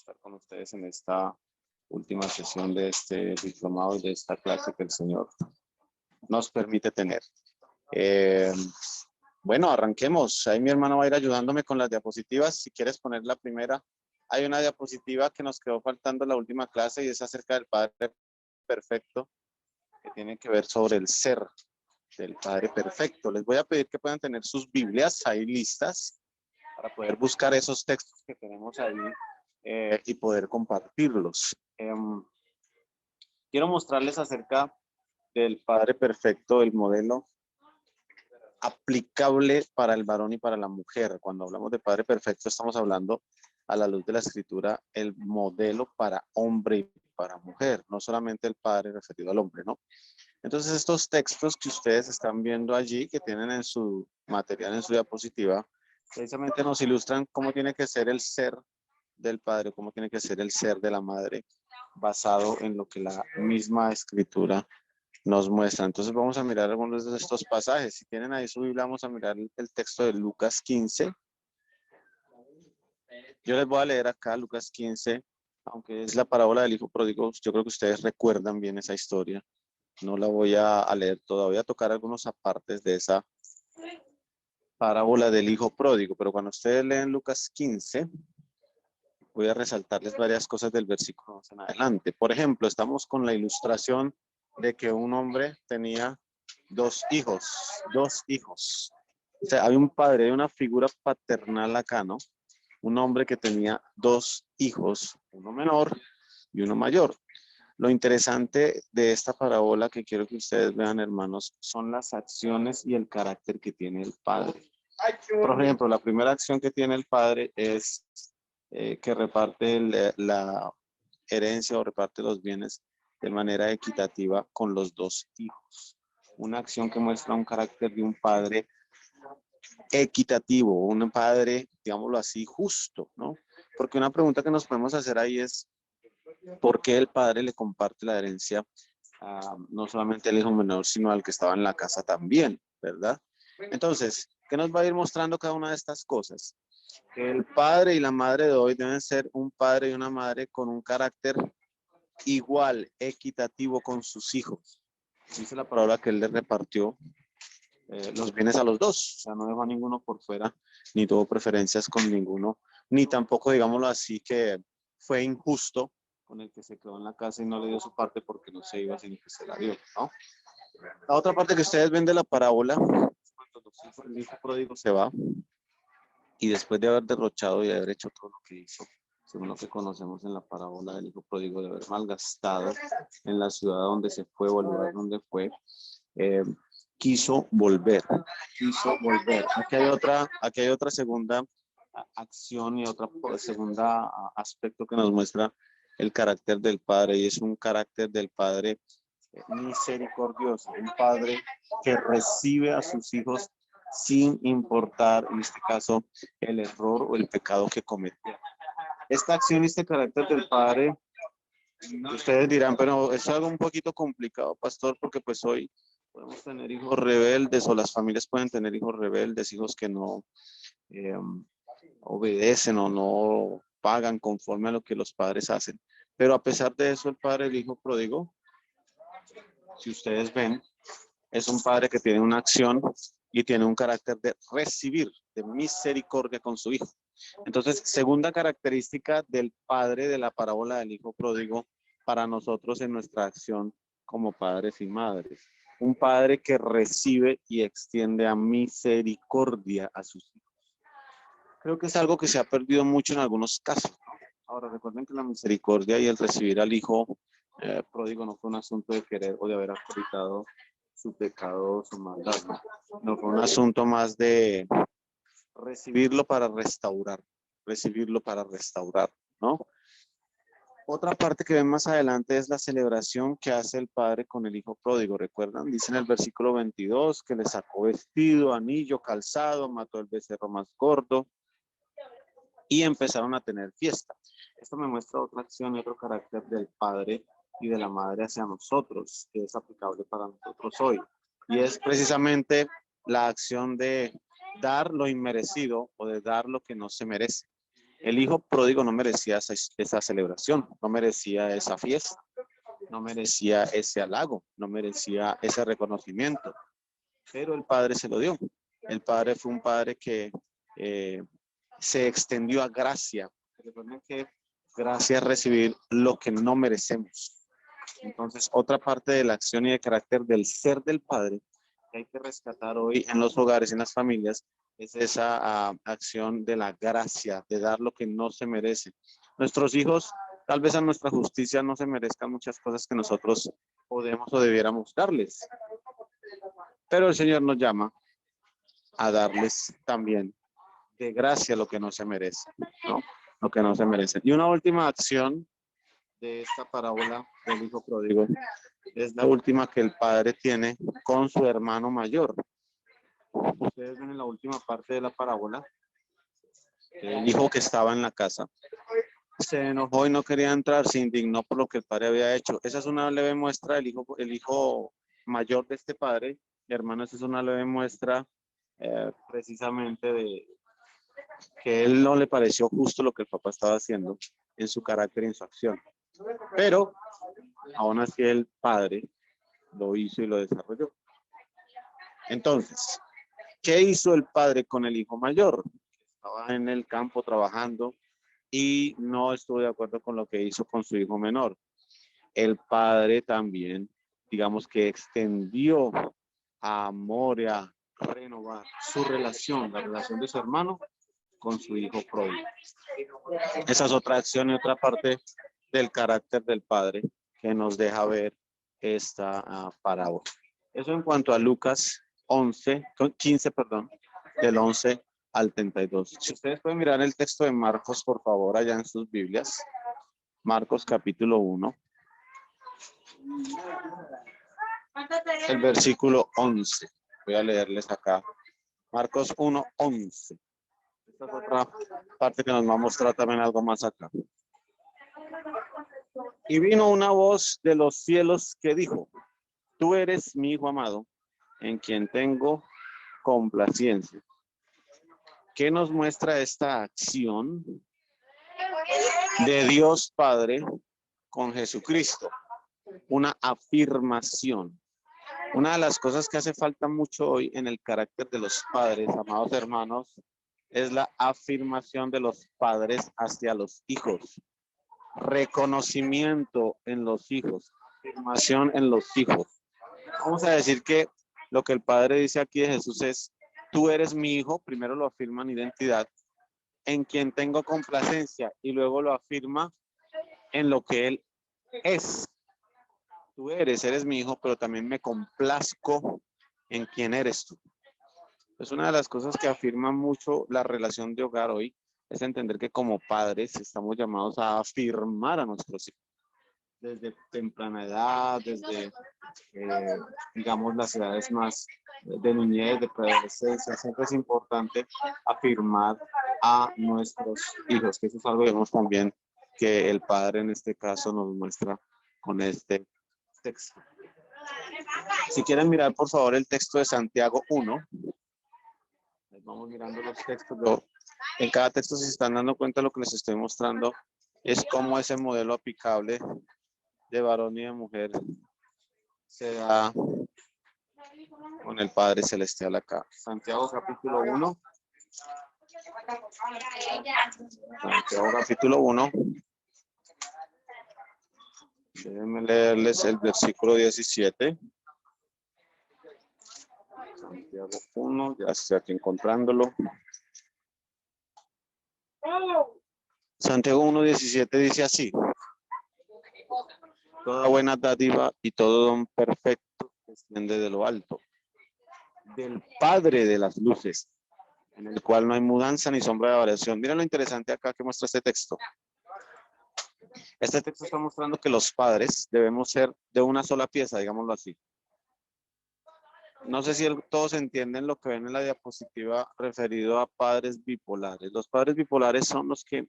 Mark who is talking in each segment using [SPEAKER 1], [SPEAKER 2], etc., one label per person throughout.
[SPEAKER 1] estar con ustedes en esta última sesión de este diplomado y de esta clase que el Señor nos permite tener. Bueno, arranquemos. Ahí mi hermano va a ir ayudándome con las diapositivas. Si quieres poner la primera, hay una diapositiva que nos quedó faltando en la última clase y es acerca del Padre Perfecto, que tiene que ver sobre el ser del Padre Perfecto. Les voy a pedir que puedan tener sus Biblias ahí listas para poder buscar esos textos que tenemos ahí y poder compartirlos. Quiero mostrarles acerca del Padre Perfecto, el modelo aplicable para el varón y para la mujer. Cuando hablamos de Padre Perfecto, estamos hablando a la luz de la Escritura, el modelo para hombre y para mujer, no solamente el Padre referido al hombre, ¿no? Entonces, estos textos que ustedes están viendo allí, que tienen en su material, en su diapositiva, precisamente nos ilustran cómo tiene que ser el ser del Padre, cómo tiene que ser el ser de la Madre, basado en lo que la misma Escritura nos muestra. Entonces vamos a mirar algunos de estos pasajes. Si tienen ahí su Biblia, vamos a mirar el texto de Lucas 15. Yo les voy a leer acá Lucas 15, aunque es la parábola del hijo pródigo. Yo creo que ustedes recuerdan bien esa historia. No la voy a leer todavía, voy a tocar algunos apartes de esa parábola del hijo pródigo. Pero cuando ustedes leen Lucas 15, voy a resaltarles varias cosas del versículo más en adelante. Por ejemplo, estamos con la ilustración de que un hombre tenía dos hijos. O sea, hay un padre, hay una figura paternal acá, ¿no? Un hombre que tenía dos hijos, uno menor y uno mayor. Lo interesante de esta parábola que quiero que ustedes vean, hermanos, son las acciones y el carácter que tiene el padre. Por ejemplo, la primera acción que tiene el padre es que reparte la herencia o reparte los bienes de manera equitativa con los dos hijos. Una acción que muestra un carácter de un padre equitativo, un padre, digámoslo así, justo, ¿no? Porque una pregunta que nos podemos hacer ahí es, ¿por qué el padre le comparte la herencia no solamente al hijo menor, sino al que estaba en la casa también, ¿verdad? Entonces, ¿qué nos va a ir mostrando cada una de estas cosas? Que el padre y la madre de hoy deben ser un padre y una madre con un carácter igual, equitativo con sus hijos. Dice la palabra que él le repartió los bienes a los dos, o sea, no dejó a ninguno por fuera, ni tuvo preferencias con ninguno, ni tampoco, digámoslo así, que fue injusto con el que se quedó en la casa y no le dio su parte porque no se iba, sino que se la dio, ¿no? La otra parte que ustedes ven de la parábola, cuando el hijo pródigo se va, y después de haber derrochado y haber hecho todo lo que hizo, según lo que conocemos en la parábola del hijo pródigo, de haber malgastado en la ciudad donde se fue o el lugar donde fue, quiso volver. Aquí hay otra segunda acción y otra segunda aspecto que nos muestra el carácter del padre, y es un carácter del padre misericordioso, un padre que recibe a sus hijos sin importar, en este caso, el error o el pecado que cometió. Esta acción y este carácter del padre, ustedes dirán, pero es algo un poquito complicado, pastor, porque pues hoy podemos tener hijos rebeldes o las familias pueden tener hijos rebeldes, hijos que no obedecen o no pagan conforme a lo que los padres hacen. Pero a pesar de eso, el padre del hijo pródigo, si ustedes ven, es un padre que tiene una acción y tiene un carácter de recibir, de misericordia con su hijo. Entonces, segunda característica del padre de la parábola del hijo pródigo para nosotros en nuestra acción como padres y madres. Un padre que recibe y extiende a misericordia a sus hijos. Creo que es algo que se ha perdido mucho en algunos casos. Ahora, recuerden que la misericordia y el recibir al hijo pródigo no fue un asunto de querer o de haber acreditado su pecado o su maldad. No fue un asunto más de recibirlo para restaurar, ¿no? Otra parte que ven más adelante es la celebración que hace el padre con el hijo pródigo. ¿Recuerdan? Dice en el versículo 22 que le sacó vestido, anillo, calzado, mató el becerro más gordo y empezaron a tener fiesta. Esto me muestra otra acción y otro carácter del padre y de la madre hacia nosotros, que es aplicable para nosotros hoy. Y es precisamente la acción de dar lo inmerecido o de dar lo que no se merece. El hijo pródigo no merecía esa celebración, no merecía esa fiesta, no merecía ese halago, no merecía ese reconocimiento, pero el padre se lo dio. El padre fue un padre que se extendió a gracia. Recuerden que gracia es recibir lo que no merecemos. Entonces, otra parte de la acción y de carácter del ser del padre que hay que rescatar hoy en los hogares, en las familias, es esa acción de la gracia, de dar lo que no se merece. Nuestros hijos, tal vez a nuestra justicia no se merezcan muchas cosas que nosotros podemos o debiéramos darles, pero el Señor nos llama a darles también de gracia lo que no se merece, ¿no? Lo que no se merece. Y una última acción de esta parábola del hijo pródigo es la última que el padre tiene con su hermano mayor. Ustedes ven en la última parte de la parábola, el hijo que estaba en la casa se enojó y no quería entrar, se indignó por lo que el padre había hecho. Esa es una leve muestra del hijo mayor de este padre. Hermanos, es una leve muestra precisamente de que él no le pareció justo lo que el papá estaba haciendo en su carácter y en su acción. Pero aún así el padre lo hizo y lo desarrolló. Entonces, ¿qué hizo el padre con el hijo mayor? Estaba en el campo trabajando y no estuvo de acuerdo con lo que hizo con su hijo menor. El padre también, digamos que extendió a amor y a renovar su relación, la relación de su hermano con su hijo pródigo. Esa es otra acción y otra parte del carácter del padre que nos deja ver esta parábola. Eso en cuanto a Lucas 15, del 11 al 32. Si ustedes pueden mirar el texto de Marcos, por favor, allá en sus Biblias. Marcos capítulo 1. El versículo 11. Voy a leerles acá. Marcos 1, 11. Esta es otra parte que nos va a mostrar también algo más acá. Y vino una voz de los cielos que dijo: tú eres mi hijo amado, en quien tengo complacencia. ¿Qué nos muestra esta acción de Dios Padre con Jesucristo? Una afirmación. Una de las cosas que hace falta mucho hoy en el carácter de los padres, amados hermanos, es la afirmación de los padres hacia los hijos. Reconocimiento en los hijos, afirmación en los hijos. Vamos a decir que lo que el Padre dice aquí de Jesús es: tú eres mi hijo, primero lo afirma en identidad, en quien tengo complacencia, y luego lo afirma en lo que él es. Tú eres mi hijo, pero también me complazco en quien eres tú. Es una de las cosas que afirma mucho la relación de hogar hoy, es entender que como padres estamos llamados a afirmar a nuestros hijos. Desde temprana edad, desde, digamos, las edades más de niñez, de preadolescencia, siempre es importante afirmar a nuestros hijos, que eso es algo que vemos también que el padre en este caso nos muestra con este texto. Si quieren mirar, por favor, el texto de Santiago 1. Vamos mirando los textos. En cada texto, si se están dando cuenta, lo que les estoy mostrando es cómo ese modelo aplicable de varón y de mujer se da con el Padre Celestial acá. Santiago capítulo 1. Santiago capítulo 1. Déjenme leerles el versículo 17. Santiago 1, ya estoy aquí encontrándolo. Santiago 1:17 dice así: toda buena dádiva y todo don perfecto desciende de lo alto, del Padre de las luces, en el cual no hay mudanza ni sombra de variación. Miren lo interesante acá que muestra este texto. Este texto está mostrando que los padres debemos ser de una sola pieza, digámoslo así. No sé si todos entienden lo que ven en la diapositiva referido a padres bipolares. Los padres bipolares son los que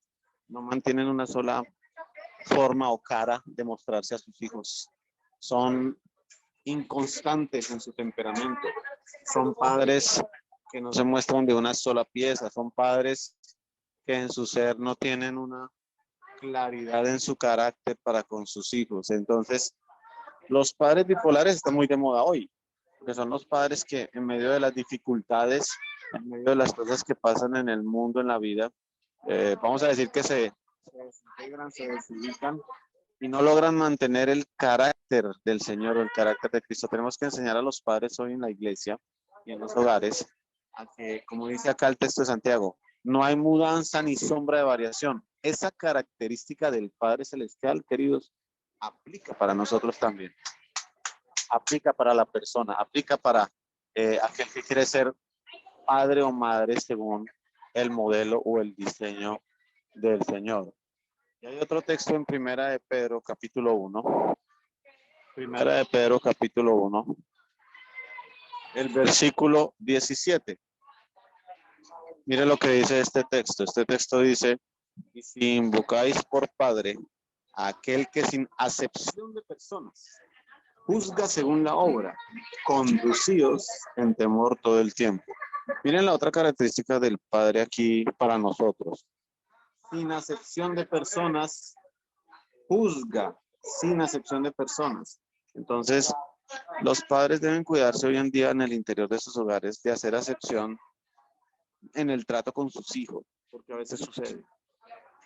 [SPEAKER 1] no mantienen una sola forma o cara de mostrarse a sus hijos. Son inconstantes en su temperamento. Son padres que no se muestran de una sola pieza. Son padres que en su ser no tienen una claridad en su carácter para con sus hijos. Entonces, los padres bipolares están muy de moda hoy, porque son los padres que en medio de las dificultades, en medio de las cosas que pasan en el mundo, en la vida, vamos a decir que se desintegran, se desubican y no logran mantener el carácter del Señor o el carácter de Cristo. Tenemos que enseñar a los padres hoy en la iglesia y en los hogares a que, como dice acá el texto de Santiago, no hay mudanza ni sombra de variación. Esa característica del Padre Celestial, queridos, aplica para nosotros también. Aplica para la persona, aplica para aquel que quiere ser padre o madre según el modelo o el diseño del Señor. Y hay otro texto en Primera de Pedro, capítulo 1. Primera de Pedro, capítulo 1. El versículo 17. Mire lo que dice este texto. Este texto dice, y si invocáis por Padre a aquel que sin acepción de personas juzga según la obra, conducíos en temor todo el tiempo. Miren la otra característica del Padre aquí para nosotros. Sin acepción de personas, juzga sin acepción de personas. Entonces, los padres deben cuidarse hoy en día en el interior de sus hogares de hacer acepción en el trato con sus hijos, porque a veces sucede,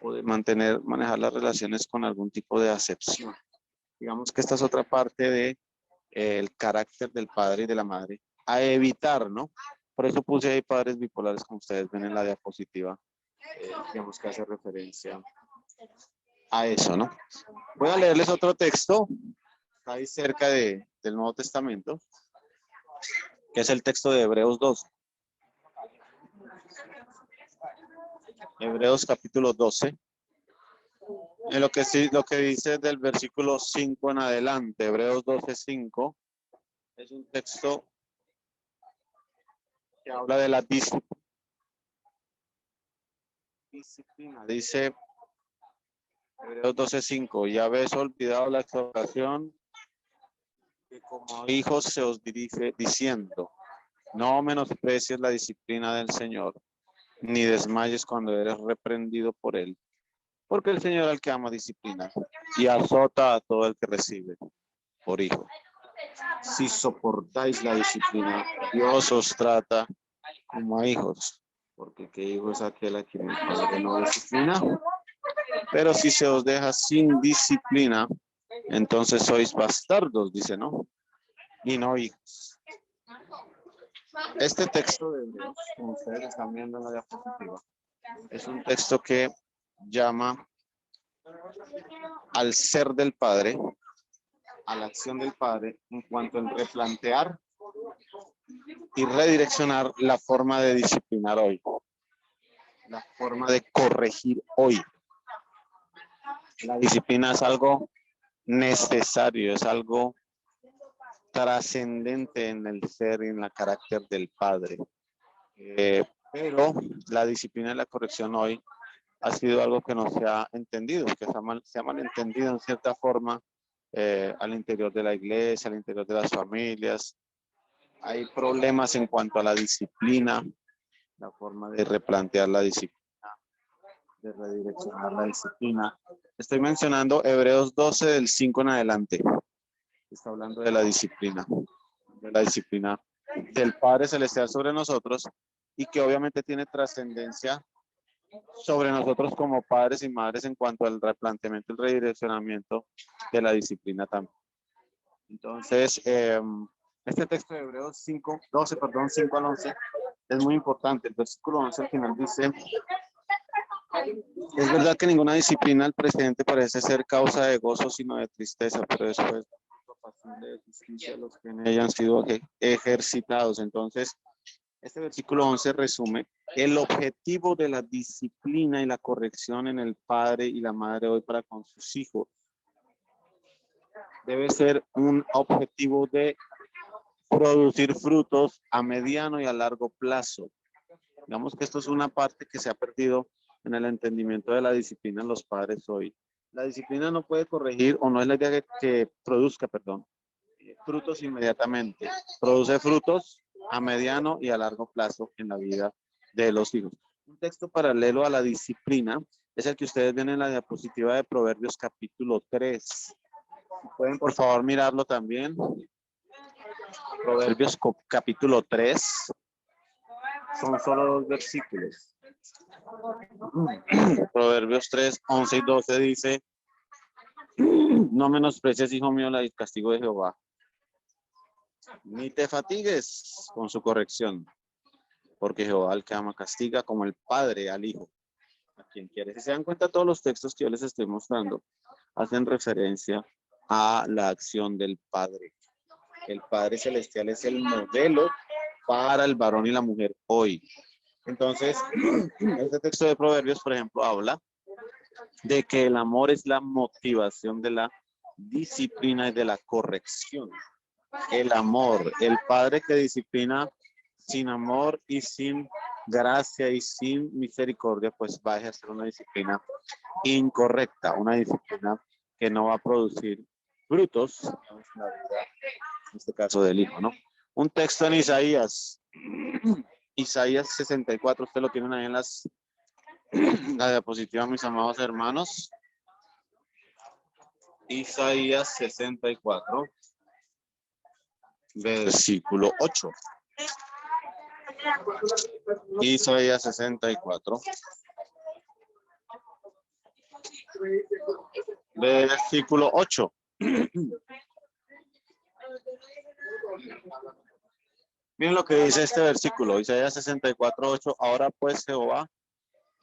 [SPEAKER 1] o de manejar las relaciones con algún tipo de acepción. Digamos que esta es otra parte de el carácter del padre y de la madre a evitar, ¿no? Por eso puse ahí padres bipolares, como ustedes ven en la diapositiva, digamos que hace referencia a eso, ¿no? Voy a leerles otro texto, está ahí cerca del Nuevo Testamento, que es el texto de Hebreos 12. Hebreos capítulo 12. En lo que dice del versículo 5 en adelante, Hebreos 12:5, es un texto que habla de la disciplina. Dice Hebreos 12:5, ya habéis olvidado la exhortación que como hijos se os dirige diciendo, no menosprecies la disciplina del Señor, ni desmayes cuando eres reprendido por él, porque el Señor al que ama disciplina y azota a todo el que recibe por hijo. Si soportáis la disciplina, Dios os trata como a hijos, porque qué hijo es aquel a quien el Padre no disciplina. Pero si se os deja sin disciplina, entonces sois bastardos, dice, ¿no? Y no hijos. Este texto de Hebreos, como ustedes están viendo en la diapositiva, es un texto que llama al ser del Padre, a la acción del Padre, en cuanto a replantear y redireccionar la forma de disciplinar hoy, la forma de corregir hoy. La disciplina es algo necesario, es algo trascendente en el ser y en el carácter del Padre. Pero la disciplina y la corrección hoy ha sido algo que no se ha entendido, que se ha malentendido en cierta forma al interior de la iglesia, al interior de las familias. Hay problemas en cuanto a la disciplina, la forma de replantear la disciplina, de redireccionar la disciplina. Estoy mencionando Hebreos 12 del 5 en adelante. Está hablando de la disciplina del Padre Celestial sobre nosotros y que obviamente tiene trascendencia sobre nosotros como padres y madres en cuanto al replanteamiento y el redireccionamiento de la disciplina también. Entonces, este texto de Hebreos 5 al 11, es muy importante. El versículo 11 al final dice, es verdad que ninguna disciplina al presente parece ser causa de gozo, sino de tristeza, pero después de justicia los que en ella han sido ejercitados. Entonces, este versículo 11 resume el objetivo de la disciplina y la corrección en el padre y la madre hoy para con sus hijos. Debe ser un objetivo de producir frutos a mediano y a largo plazo. Digamos que esto es una parte que se ha perdido en el entendimiento de la disciplina en los padres hoy. La disciplina no puede corregir, o no es la idea que produzca, frutos inmediatamente. Produce frutos a mediano y a largo plazo en la vida de los hijos. Un texto paralelo a la disciplina es el que ustedes ven en la diapositiva de Proverbios capítulo 3. ¿Pueden por favor mirarlo también? Proverbios capítulo 3. Son solo 2 versículos. Proverbios 3, 11 y 12 dice: no menosprecies, hijo mío, el castigo de Jehová, ni te fatigues con su corrección, porque Jehová al que ama castiga, como el padre al hijo, a quien quiere. Si se dan cuenta, todos los textos que yo les estoy mostrando hacen referencia a la acción del Padre. El Padre Celestial es el modelo para el varón y la mujer hoy. Entonces, este texto de Proverbios, por ejemplo, habla de que el amor es la motivación de la disciplina y de la corrección. El amor, el Padre que disciplina sin amor y sin gracia y sin misericordia, pues va a ejercer una disciplina incorrecta, una disciplina que no va a producir frutos en la vida, en este caso del hijo, ¿no? Un texto en Isaías, Isaías 64, ustedes lo tienen ahí en la diapositiva, mis amados hermanos. Isaías 64, versículo 8. Isaías 64, versículo 8. Miren lo que dice este versículo, Isaías 64, 8. Ahora pues, Jehová,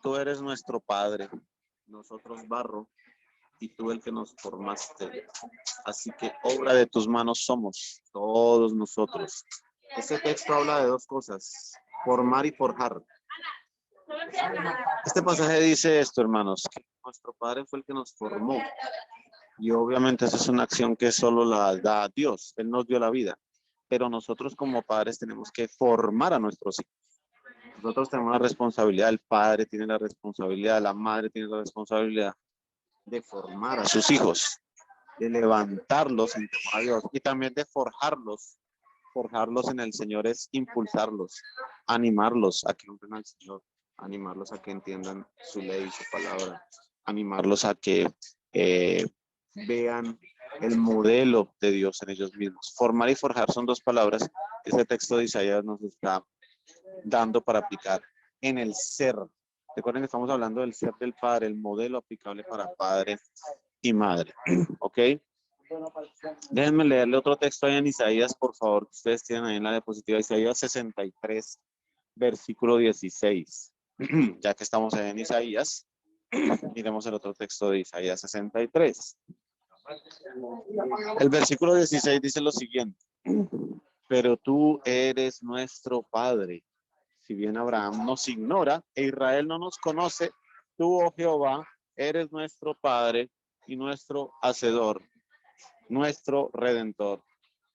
[SPEAKER 1] tú eres nuestro Padre, nosotros barro, y tú el que nos formaste. Así que obra de tus manos somos, todos nosotros. Este texto habla de dos cosas, formar y forjar. Este pasaje dice esto, hermanos, que nuestro Padre fue el que nos formó. Y obviamente esa es una acción que solo la da Dios. Él nos dio la vida. Pero nosotros como padres tenemos que formar a nuestros hijos. Nosotros tenemos la responsabilidad, el padre tiene la responsabilidad, la madre tiene la responsabilidad de formar a sus hijos, de levantarlos en temor a Dios y también de forjarlos. Forjarlos en el Señor es impulsarlos, animarlos a que honren al Señor, animarlos a que entiendan su ley y su palabra, animarlos a que vean el modelo de Dios en ellos mismos. Formar y forjar son dos palabras que ese texto de Isaías nos está dando para aplicar en el ser. Recuerden que estamos hablando del ser del Padre, el modelo aplicable para padre y madre. ¿Ok? Déjenme leerle otro texto ahí en Isaías, por favor, que ustedes tienen ahí en la diapositiva, Isaías 63, versículo 16. Ya que estamos ahí en Isaías, miremos el otro texto de Isaías 63. El versículo 16 dice lo siguiente: pero tú eres nuestro Padre. Si bien Abraham nos ignora e Israel no nos conoce, tú, oh Jehová, eres nuestro Padre y nuestro Hacedor, nuestro Redentor.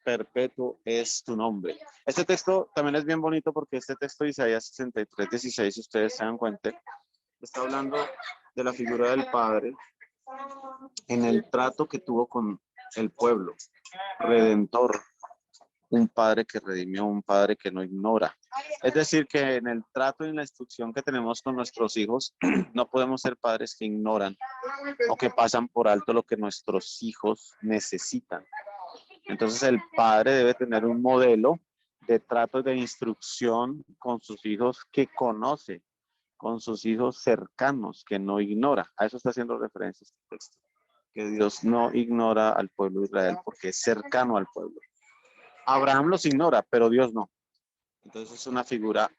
[SPEAKER 1] Perpetuo es tu nombre. Este texto también es bien bonito porque este texto de Isaías 63, 16, si ustedes se dan cuenta, está hablando de la figura del Padre en el trato que tuvo con el pueblo. Redentor, un Padre que redimió, un Padre que no ignora. Es decir, que en el trato y en la instrucción que tenemos con nuestros hijos, no podemos ser padres que ignoran o que pasan por alto lo que nuestros hijos necesitan. Entonces el padre debe tener un modelo de trato y de instrucción con sus hijos que conoce, con sus hijos cercanos, que no ignora. A eso está haciendo referencia este texto, que Dios no ignora al pueblo de Israel porque es cercano al pueblo. Abraham los ignora, pero Dios no. Entonces es una figura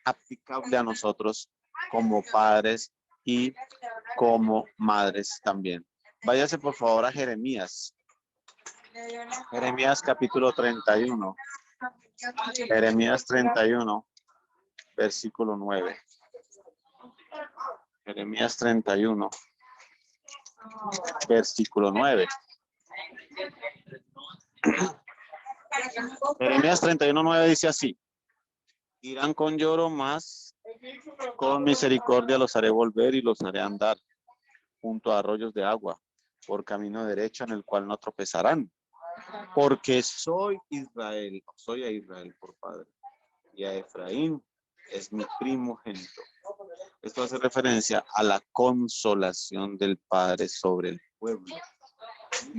[SPEAKER 1] aplicable a nosotros como padres y como madres también. Váyase por favor a Jeremías. Jeremías capítulo 31. Jeremías 31, versículo 9. Jeremías 31, versículo 9. Jeremías 31, 9 dice así: irán con lloro, mas con misericordia los haré volver y los haré andar junto a arroyos de agua, por camino derecho en el cual no tropezarán. Porque soy Israel, soy a Israel por padre, y a Efraín es mi primogénito. Esto hace referencia a la consolación del Padre sobre el pueblo.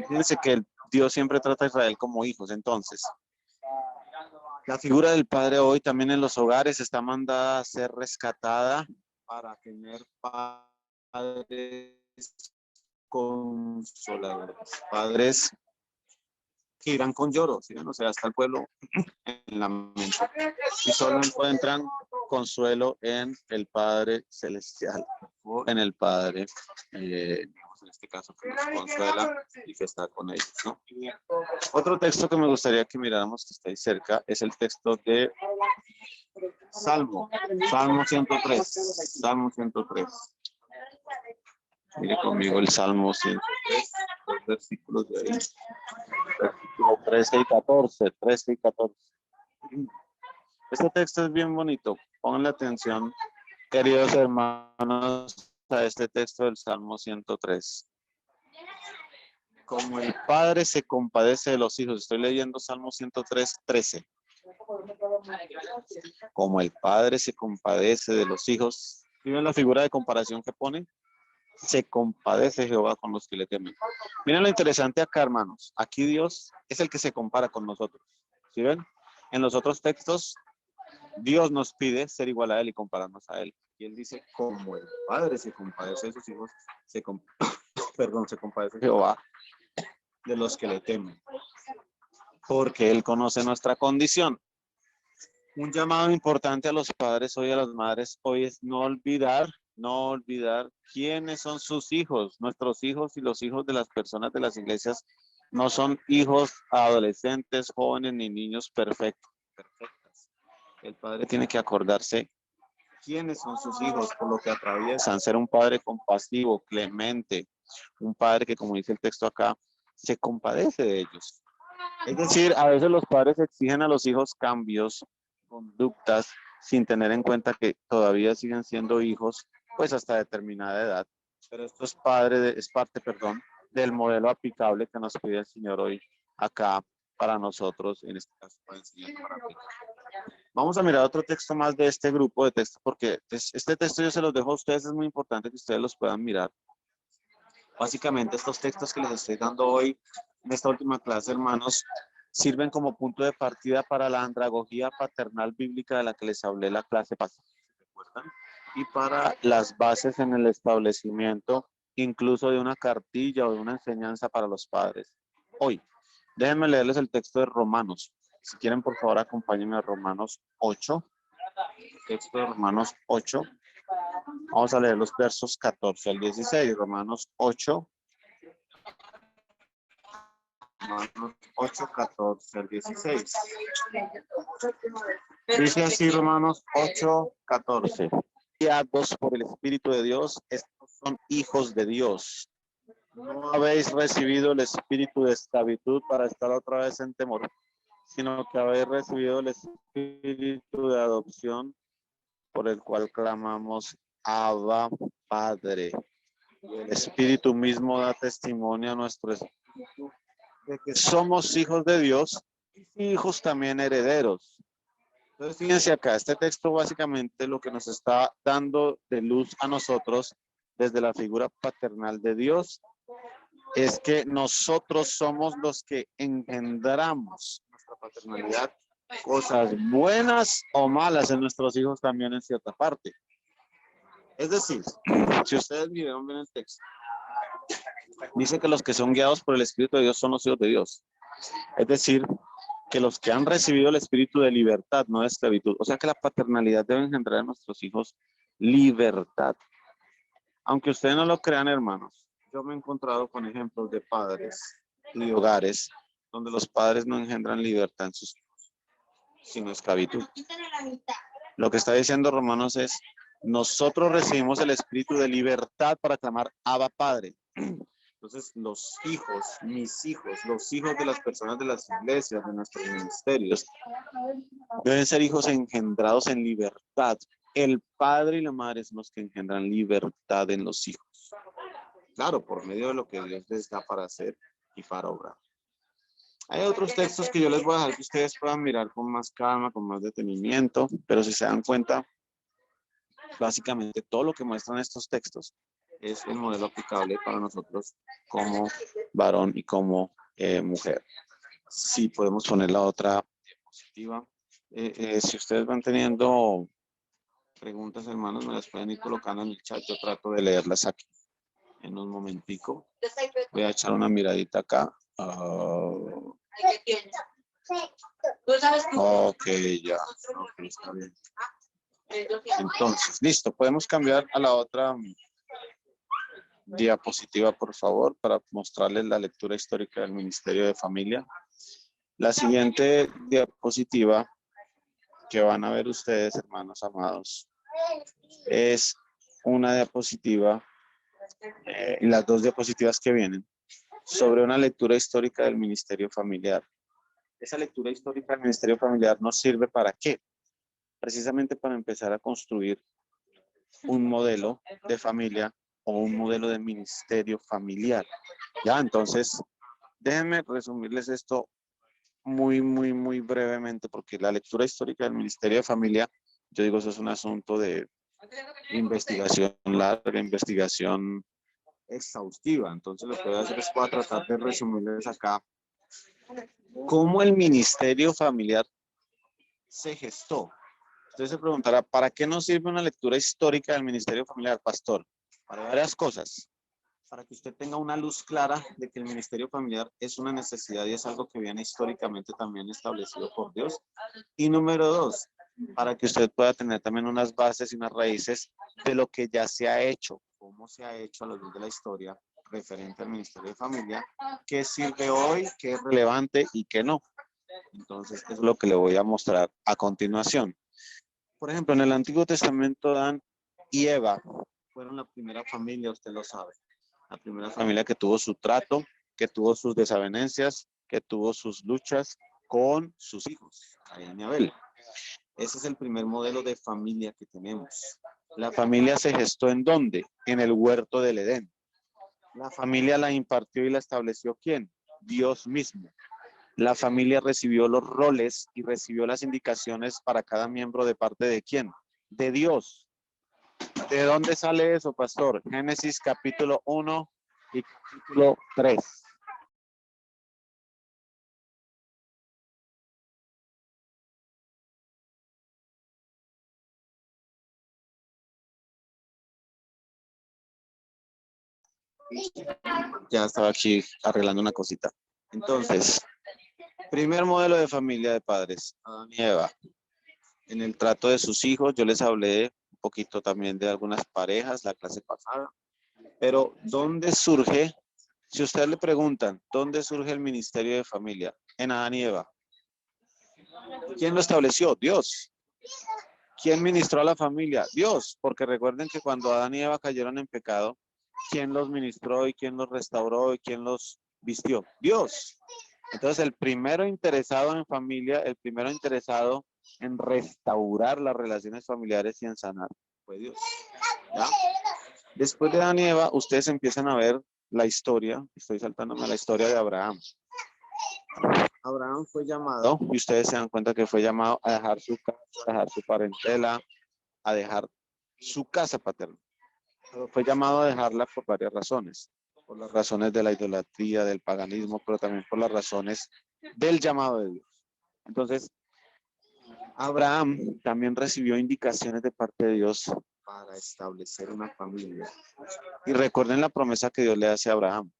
[SPEAKER 1] Fíjense que Dios siempre trata a Israel como hijos. Entonces, la figura del Padre hoy también en los hogares está mandada a ser rescatada para tener padres consoladores, padres que irán con lloro, ¿sí? O sea, hasta el pueblo en la mente. Y solo encuentran consuelo en el Padre Celestial o en el Padre, digamos en este caso, que nos consuela y que está con ellos, ¿no? Otro texto que me gustaría que miráramos, que está ahí cerca, es el texto de Salmo 103, Salmo 103. Mire conmigo el Salmo 103, los versículos de ahí. Versículo 13 y 14, 13 y 14. Este texto es bien bonito. Pónganle atención, queridos hermanos, a este texto del Salmo 103. Como el Padre se compadece de los hijos. Estoy leyendo Salmo 103, 13. Como el Padre se compadece de los hijos. ¿Miren la figura de comparación que pone? Se compadece Jehová con los que le temen. Miren lo interesante acá, hermanos. Aquí Dios es el que se compara con nosotros. ¿Sí ven? En los otros textos, Dios nos pide ser igual a Él y compararnos a Él. Y Él dice, como el Padre se compadece de sus hijos, se compadece Jehová de los que le temen. Porque Él conoce nuestra condición. Un llamado importante a los padres hoy, a las madres hoy, es no olvidar quiénes son sus hijos. Nuestros hijos y los hijos de las personas de las iglesias no son hijos adolescentes, jóvenes ni niños perfectos. El padre tiene que acordarse quiénes son sus hijos, por lo que atraviesan. Ser un padre compasivo, clemente, un padre que, como dice el texto acá, se compadece de ellos. Es decir, a veces los padres exigen a los hijos cambios, conductas, sin tener en cuenta que todavía siguen siendo hijos, pues hasta determinada edad. Pero esto es parte, del modelo aplicable que nos pide el Señor hoy acá para nosotros, en este caso para enseñar para aplicar. Vamos a mirar otro texto más de este grupo de textos, porque este texto yo se los dejo a ustedes, es muy importante que ustedes los puedan mirar. Básicamente estos textos que les estoy dando hoy en esta última clase, hermanos, sirven como punto de partida para la andragogía paternal bíblica de la que les hablé la clase pasada, ¿recuerdan? Y para las bases en el establecimiento, incluso de una cartilla o de una enseñanza para los padres. Hoy, déjenme leerles el texto de Romanos. Si quieren, por favor, acompáñenme a Romanos 8. Texto de Romanos 8. Vamos a leer los versos 14 al 16. Romanos 8. Romanos 8, 14 al 16. Dice así Romanos 8, 14. Guiados por el Espíritu de Dios, estos son hijos de Dios. No habéis recibido el espíritu de esclavitud para estar otra vez en temor, sino que habéis recibido el espíritu de adopción por el cual clamamos Abba, Padre. Y el Espíritu mismo da testimonio a nuestro espíritu de que somos hijos de Dios y hijos también herederos. Entonces, fíjense acá, este texto básicamente lo que nos está dando de luz a nosotros desde la figura paternal de Dios es que nosotros somos los que engendramos nuestra paternalidad, cosas buenas o malas en nuestros hijos también en cierta parte. Es decir, si ustedes miran bien el texto, dice que los que son guiados por el Espíritu de Dios son los hijos de Dios. Es decir, que los que han recibido el espíritu de libertad, no de esclavitud. O sea que la paternalidad debe engendrar en nuestros hijos libertad. Aunque ustedes no lo crean, hermanos, yo me he encontrado con ejemplos de padres y de hogares donde los padres no engendran libertad en sus hijos, sino esclavitud. Lo que está diciendo Romanos es, nosotros recibimos el espíritu de libertad para clamar Abba Padre. Entonces, los hijos, mis hijos, los hijos de las personas de las iglesias, de nuestros ministerios, deben ser hijos engendrados en libertad. El padre y la madre son los que engendran libertad en los hijos. Claro, por medio de lo que Dios les da para hacer y para obrar. Hay otros textos que yo les voy a dejar que ustedes puedan mirar con más calma, con más detenimiento, pero si se dan cuenta, básicamente todo lo que muestran estos textos es el modelo aplicable para nosotros como varón y como mujer. Sí, podemos poner la otra diapositiva. Si ustedes van teniendo preguntas, hermanos, me las pueden ir colocando en el chat. Yo trato de leerlas aquí en un momentico. Voy a echar una miradita acá. Ok, ya. Ok, está bien. Entonces, listo. Podemos cambiar a la otra diapositiva, por favor, para mostrarles la lectura histórica del Ministerio de Familia. La siguiente diapositiva que van a ver ustedes, hermanos amados, es una diapositiva, y las dos diapositivas que vienen, sobre una lectura histórica del Ministerio Familiar. Esa lectura histórica del Ministerio Familiar nos sirve ¿para qué? Precisamente para empezar a construir un modelo de familia o un modelo de ministerio familiar. Ya, entonces, déjenme resumirles esto muy brevemente, porque la lectura histórica del Ministerio de Familia, yo digo, eso es un asunto de investigación larga, investigación exhaustiva. Entonces, lo que voy a hacer es voy a tratar de resumirles acá cómo el Ministerio Familiar se gestó. Usted se preguntará, ¿para qué nos sirve una lectura histórica del Ministerio Familiar, pastor? Para varias cosas. Para que usted tenga una luz clara de que el Ministerio Familiar es una necesidad y es algo que viene históricamente también establecido por Dios. Y número dos, para que usted pueda tener también unas bases y unas raíces de lo que ya se ha hecho, cómo se ha hecho a lo largo de la historia referente al Ministerio de Familia, qué sirve hoy, qué es relevante y qué no. Entonces, eso es lo que le voy a mostrar a continuación. Por ejemplo, en el Antiguo Testamento, Adán y Eva fueron la primera familia, usted lo sabe. La primera familia que tuvo su trato, que tuvo sus desavenencias, que tuvo sus luchas con sus hijos, Caín y Abel. Ese es el primer modelo de familia que tenemos. La familia se gestó ¿en dónde? En el huerto del Edén. La familia la impartió y la estableció ¿quién? Dios mismo. La familia recibió los roles y recibió las indicaciones para cada miembro de parte de ¿quién? De Dios. ¿De dónde sale eso, pastor? Génesis capítulo 1 y capítulo 3. Ya estaba aquí arreglando una cosita. Entonces, primer modelo de familia de padres, Adán y Eva. En el trato de sus hijos, yo les hablé un poquito también de algunas parejas la clase pasada. Pero, ¿dónde surge? Si ustedes le preguntan, ¿dónde surge el ministerio de familia? En Adán y Eva. ¿Quién lo estableció? Dios. ¿Quién ministró a la familia? Dios. Porque recuerden que cuando Adán y Eva cayeron en pecado, ¿quién los ministró y quién los restauró y quién los vistió? Dios. Entonces, el primero interesado en familia, el primero interesado en restaurar las relaciones familiares y en sanar fue Dios. ¿Ya? Después de Adán y Eva, ustedes empiezan a ver la historia, estoy saltándome a la historia de Abraham. Abraham fue llamado, y ustedes se dan cuenta que fue llamado a dejar su casa, a dejar su parentela, a dejar su casa paterna. Pero fue llamado a dejarla por varias razones. Por las razones de la idolatría, del paganismo, pero también por las razones del llamado de Dios. Entonces, Abraham también recibió indicaciones de parte de Dios para establecer una familia. Y recuerden la promesa que Dios le hace a Abraham.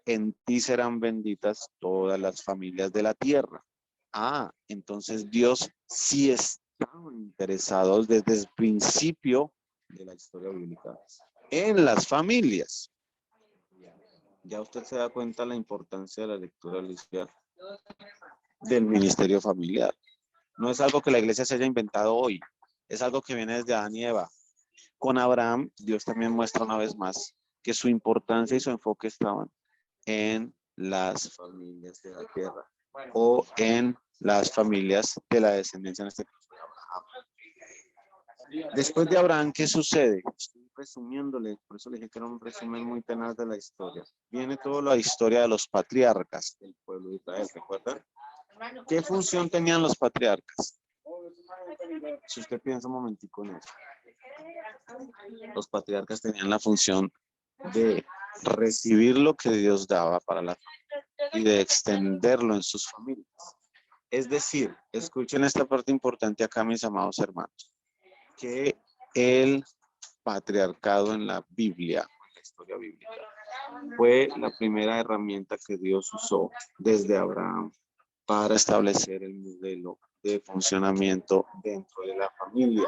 [SPEAKER 1] En ti serán benditas todas las familias de la tierra. Ah, entonces Dios sí estaba interesado desde el principio de la historia bíblica en las familias. Ya usted se da cuenta de la importancia de la lectura del ministerio familiar. No es algo que la iglesia se haya inventado hoy, es algo que viene desde Adán y Eva. Con Abraham, Dios también muestra una vez más que su importancia y su enfoque estaban en las familias de la tierra o en las familias de la descendencia, en este caso de Abraham. Después de Abraham, ¿qué sucede? Estoy resumiéndole, por eso le dije que era un resumen muy tenaz de la historia. Viene toda la historia de los patriarcas del pueblo de Israel, ¿recuerdan? ¿Qué función tenían los patriarcas? Si usted piensa un momentico en eso. Los patriarcas tenían la función de recibir lo que Dios daba para la familia y de extenderlo en sus familias. Es decir, escuchen esta parte importante acá, mis amados hermanos, que el patriarcado en la Biblia, en la historia bíblica, fue la primera herramienta que Dios usó desde Abraham para establecer el modelo de funcionamiento dentro de la familia.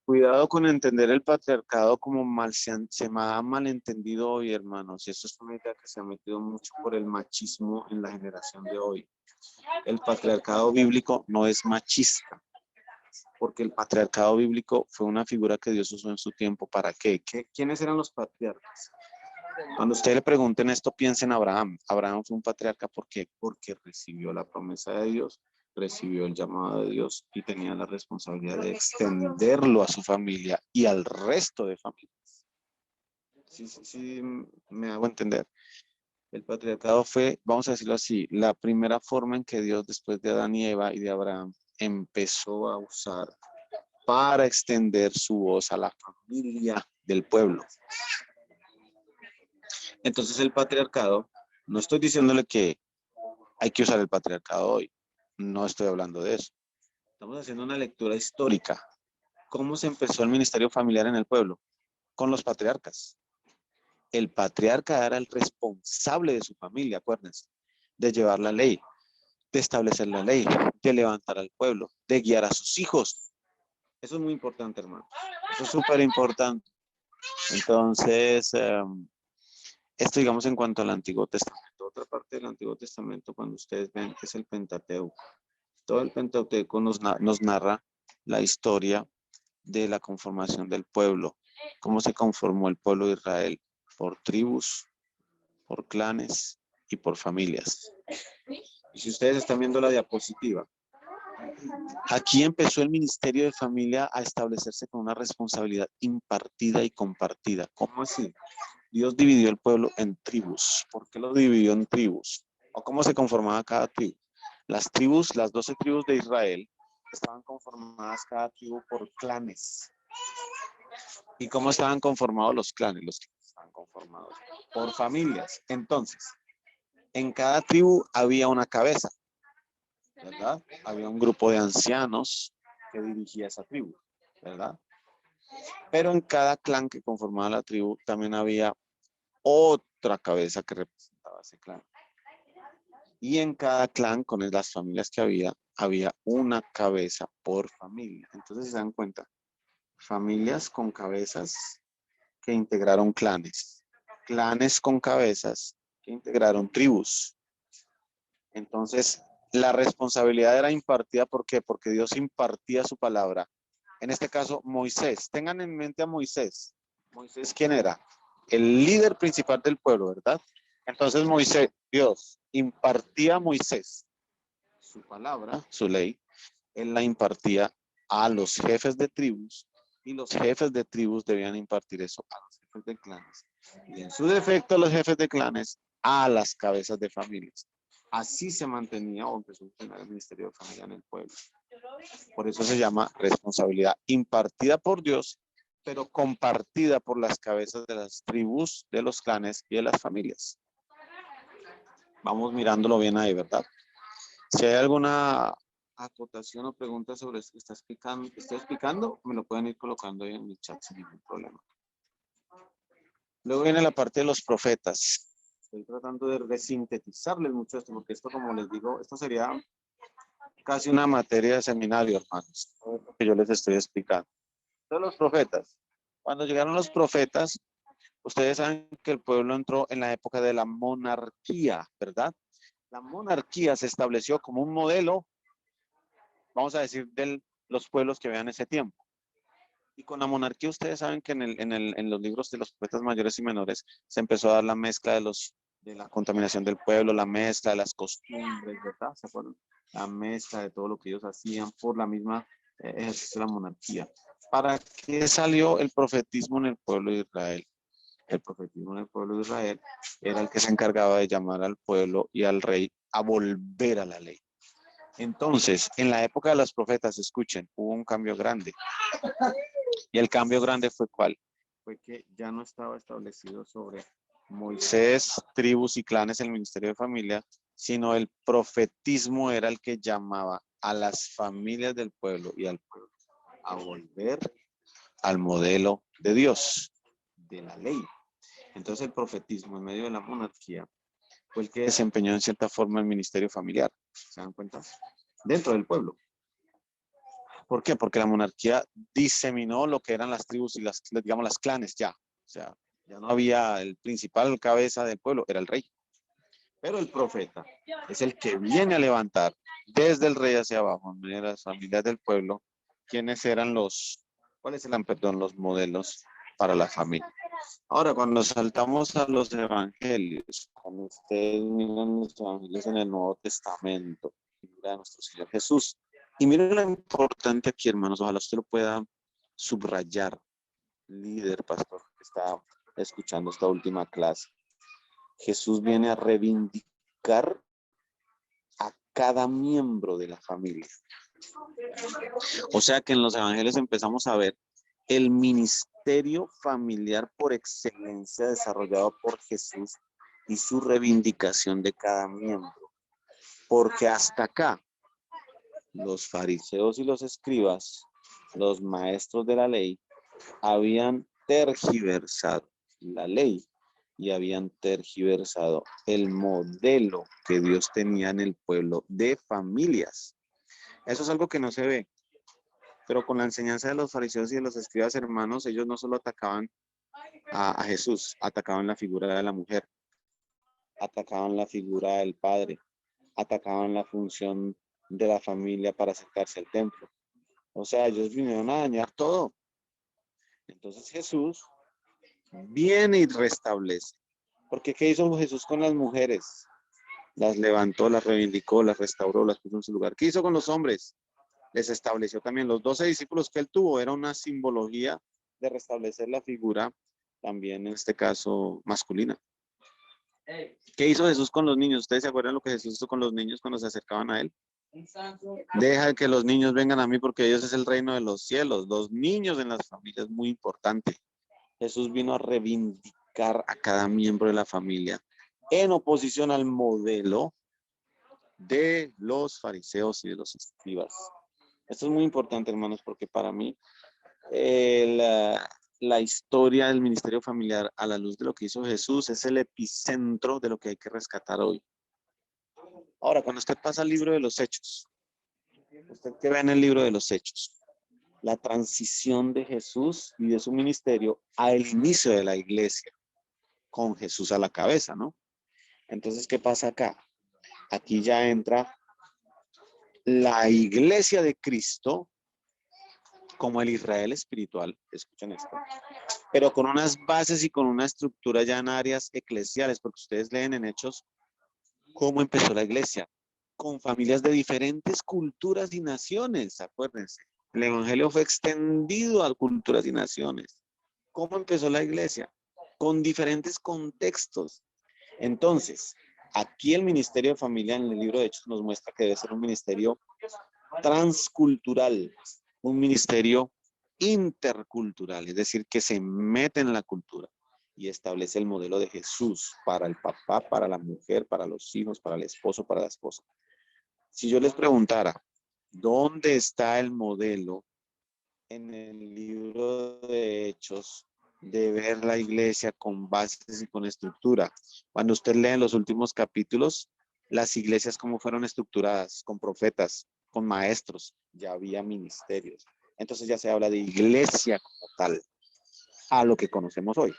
[SPEAKER 1] Cuidado con entender el patriarcado como se ha malentendido hoy, hermanos, y eso es una idea que se ha metido mucho por el machismo en la generación de hoy. El patriarcado bíblico no es machista, porque el patriarcado bíblico fue una figura que Dios usó en su tiempo. ¿Para qué? ¿Quiénes eran los patriarcas? Cuando usted le pregunten esto, piensen en Abraham. Abraham fue un patriarca, ¿por qué? Porque recibió la promesa de Dios, recibió el llamado de Dios y tenía la responsabilidad de extenderlo a su familia y al resto de familias. Sí, me hago entender. El patriarcado fue, vamos a decirlo así, la primera forma en que Dios, después de Adán y Eva y de Abraham, empezó a usar para extender su voz a la familia del pueblo. Entonces el patriarcado, no estoy diciéndole que hay que usar el patriarcado hoy, no estoy hablando de eso. Estamos haciendo una lectura histórica. ¿Cómo se empezó el ministerio familiar en el pueblo? Con los patriarcas. El patriarca era el responsable de su familia, acuérdense, de llevar la ley, de establecer la ley, de levantar al pueblo, de guiar a sus hijos. Eso es muy importante, hermano. Eso es súper importante. Entonces, esto digamos en cuanto al Antiguo Testamento. Otra parte del Antiguo Testamento, cuando ustedes ven, es el Pentateuco. Todo el Pentateuco nos narra la historia de la conformación del pueblo. Cómo se conformó el pueblo de Israel por tribus, por clanes y por familias. Y si ustedes están viendo la diapositiva, aquí empezó el ministerio de familia a establecerse con una responsabilidad impartida y compartida. ¿Cómo así? Dios dividió el pueblo en tribus. ¿Por qué lo dividió en tribus? ¿O cómo se conformaba cada tribu? Las tribus, las 12 tribus de Israel, estaban conformadas cada tribu por clanes. ¿Y cómo estaban conformados los clanes? Los clanes estaban conformados por familias. Entonces, en cada tribu había una cabeza, ¿verdad? Había un grupo de ancianos que dirigía esa tribu, ¿verdad? Pero en cada clan que conformaba la tribu también había otra cabeza que representaba ese clan. Y en cada clan, con las familias que había una cabeza por familia. Entonces se dan cuenta, familias con cabezas que integraron clanes, clanes con cabezas que integraron tribus. Entonces, la responsabilidad era impartida, ¿por qué? Porque Dios impartía su palabra. En este caso, Moisés. Tengan en mente a Moisés. ¿Moisés quién era? El líder principal del pueblo, ¿verdad? Entonces Moisés, Dios, impartía a Moisés su palabra, su ley. Él la impartía a los jefes de tribus y los jefes de tribus debían impartir eso a los jefes de clanes. Y en su defecto, los jefes de clanes a las cabezas de familias. Así se mantenía o empezó a funcionar el ministerio de familia en el pueblo. Por eso se llama responsabilidad impartida por Dios, pero compartida por las cabezas de las tribus, de los clanes y de las familias. Vamos mirándolo bien ahí, ¿verdad? Si hay alguna acotación o pregunta sobre esto que está explicando, me lo pueden ir colocando ahí en el chat sin ningún problema. Luego viene la parte de los profetas. Estoy tratando de resintetizarles mucho esto, porque esto, como les digo, esto sería casi una materia de seminario, hermanos, que yo les estoy explicando. Entonces, los profetas. Cuando llegaron los profetas, ustedes saben que el pueblo entró en la época de la monarquía, ¿verdad? La monarquía se estableció como un modelo, vamos a decir, de los pueblos que vean ese tiempo. Y con la monarquía ustedes saben que en los libros de los profetas mayores y menores se empezó a dar la mezcla de la contaminación del pueblo, la mezcla de las costumbres, ¿verdad? ¿Se acuerdan? La mezcla de todo lo que ellos hacían por la misma ejercicio de la monarquía. ¿Para qué salió el profetismo en el pueblo de Israel? El profetismo en el pueblo de Israel era el que se encargaba de llamar al pueblo y al rey a volver a la ley. Entonces, en la época de los profetas, escuchen, hubo un cambio grande. Y el cambio grande fue ¿cuál? Fue que ya no estaba establecido sobre Moisés, tribus y clanes el ministerio de familia, sino el profetismo era el que llamaba a las familias del pueblo y al pueblo a volver al modelo de Dios, de la ley. Entonces el profetismo en medio de la monarquía fue el que desempeñó en cierta forma el ministerio familiar. ¿Se dan cuenta? Dentro del pueblo. ¿Por qué? Porque la monarquía diseminó lo que eran las tribus y digamos, las clanes ya. O sea, ya no había el principal cabeza del pueblo, era el rey. Pero el profeta es el que viene a levantar desde el rey hacia abajo, en las familias del pueblo, quiénes eran cuáles eran, perdón, los modelos para la familia. Ahora, cuando saltamos a los evangelios, cuando ustedes miran los evangelios en el Nuevo Testamento, figura de nuestro Señor Jesús, y miren lo importante aquí, hermanos, ojalá usted lo pueda subrayar, líder, pastor, que está escuchando esta última clase. Jesús viene a reivindicar a cada miembro de la familia. O sea que en los evangelios empezamos a ver el ministerio familiar por excelencia desarrollado por Jesús y su reivindicación de cada miembro. Porque hasta acá, los fariseos y los escribas, los maestros de la ley, habían tergiversado la ley y habían tergiversado el modelo que Dios tenía en el pueblo de familias. Eso es algo que no se ve, pero con la enseñanza de los fariseos y de los escribas, hermanos, ellos no solo atacaban a Jesús, atacaban la figura de la mujer, atacaban la figura del padre, atacaban la función de la familia para acercarse al templo. O sea, ellos vinieron a dañar todo. Entonces Jesús viene y restablece. Porque ¿qué hizo Jesús con las mujeres? Las levantó, las reivindicó, las restauró, las puso en su lugar. ¿Qué hizo con los hombres? Les estableció también los 12 discípulos que él tuvo. Era una simbología de restablecer la figura, también en este caso masculina. ¿Qué hizo Jesús con los niños? ¿Ustedes se acuerdan lo que Jesús hizo con los niños cuando se acercaban a él? Deja que los niños vengan a mí porque ellos es el reino de los cielos. Los niños en las familias es muy importante. Jesús vino a reivindicar a cada miembro de la familia en oposición al modelo de los fariseos y de los escribas. Esto es muy importante, hermanos, porque para mí la historia del ministerio familiar a la luz de lo que hizo Jesús es el epicentro de lo que hay que rescatar hoy. Ahora, cuando usted pasa al libro de los Hechos, ¿usted qué ve en el libro de los Hechos? La transición de Jesús y de su ministerio al inicio de la iglesia, con Jesús a la cabeza, ¿no? Entonces, ¿qué pasa acá? Aquí ya entra la iglesia de Cristo como el Israel espiritual, escuchen esto, pero con unas bases y con una estructura ya en áreas eclesiales, porque ustedes leen en Hechos cómo empezó la iglesia, con familias de diferentes culturas y naciones, acuérdense. El evangelio fue extendido a culturas y naciones. ¿Cómo empezó la iglesia? Con diferentes contextos. Entonces, aquí el ministerio de familia en el libro de Hechos nos muestra que debe ser un ministerio transcultural, un ministerio intercultural, es decir, que se mete en la cultura y establece el modelo de Jesús para el papá, para la mujer, para los hijos, para el esposo, para la esposa. Si yo les preguntara, ¿dónde está el modelo en el libro de Hechos de ver la iglesia con bases y con estructura? Cuando usted lee en los últimos capítulos, las iglesias cómo fueron estructuradas, con profetas, con maestros, ya había ministerios. Entonces ya se habla de iglesia como tal, a lo que conocemos hoy.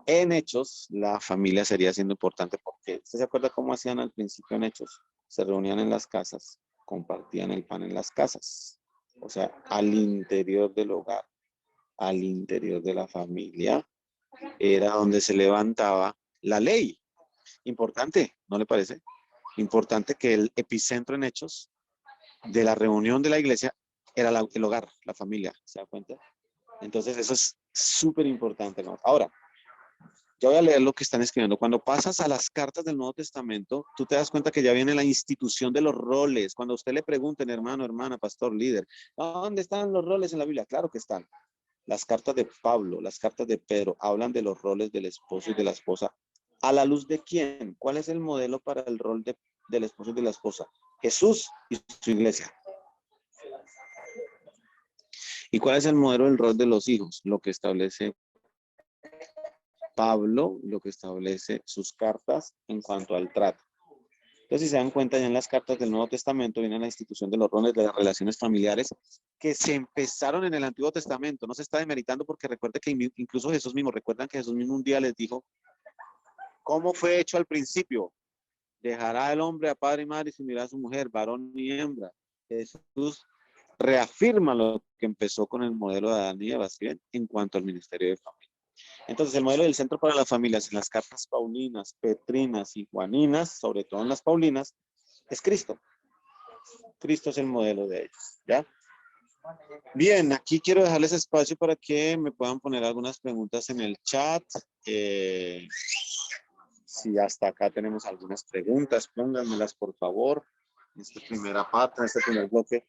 [SPEAKER 1] En Hechos, la familia sería siendo importante porque, ¿usted se acuerda cómo hacían al principio en Hechos? Se reunían en las casas, compartían el pan en las casas, o sea, al interior del hogar, al interior de la familia, era donde se levantaba la ley. Importante, ¿no le parece? Importante que el epicentro en Hechos de la reunión de la iglesia era el hogar, la familia, ¿se da cuenta? Entonces eso es súper importante, ¿no? Ahora, Ya voy a leer lo que están escribiendo. Cuando pasas a las cartas del Nuevo Testamento, tú te das cuenta que ya viene la institución de los roles. Cuando a usted le pregunten, hermano, hermana, pastor, líder, ¿dónde están los roles en la Biblia? Claro que están. Las cartas de Pablo, las cartas de Pedro, hablan de los roles del esposo y de la esposa. ¿A la luz de quién? ¿Cuál es el modelo para el rol del esposo y de la esposa? Jesús y su iglesia. ¿Y cuál es el modelo del rol de los hijos? Lo que establece Pablo, lo que establece sus cartas en cuanto al trato. Entonces, si se dan cuenta, ya en las cartas del Nuevo Testamento viene la institución de los roles de las relaciones familiares que se empezaron en el Antiguo Testamento. No se está demeritando porque recuerde que incluso Jesús mismo, recuerdan que Jesús mismo un día les dijo, ¿cómo fue hecho al principio? Dejará el hombre a padre y madre y se unirá a su mujer, varón y hembra. Jesús reafirma lo que empezó con el modelo de Adán y Eva, ¿sí ven? En cuanto al ministerio de familia. Entonces, el modelo del centro para las familias en las cartas paulinas, petrinas y juaninas, sobre todo en las paulinas, es Cristo. Cristo es el modelo de ellos, ¿ya? Bien, aquí quiero dejarles espacio para que me puedan poner algunas preguntas en el chat. Si hasta acá tenemos algunas preguntas, pónganmelas por favor. En esta primera parte, en este primer bloque,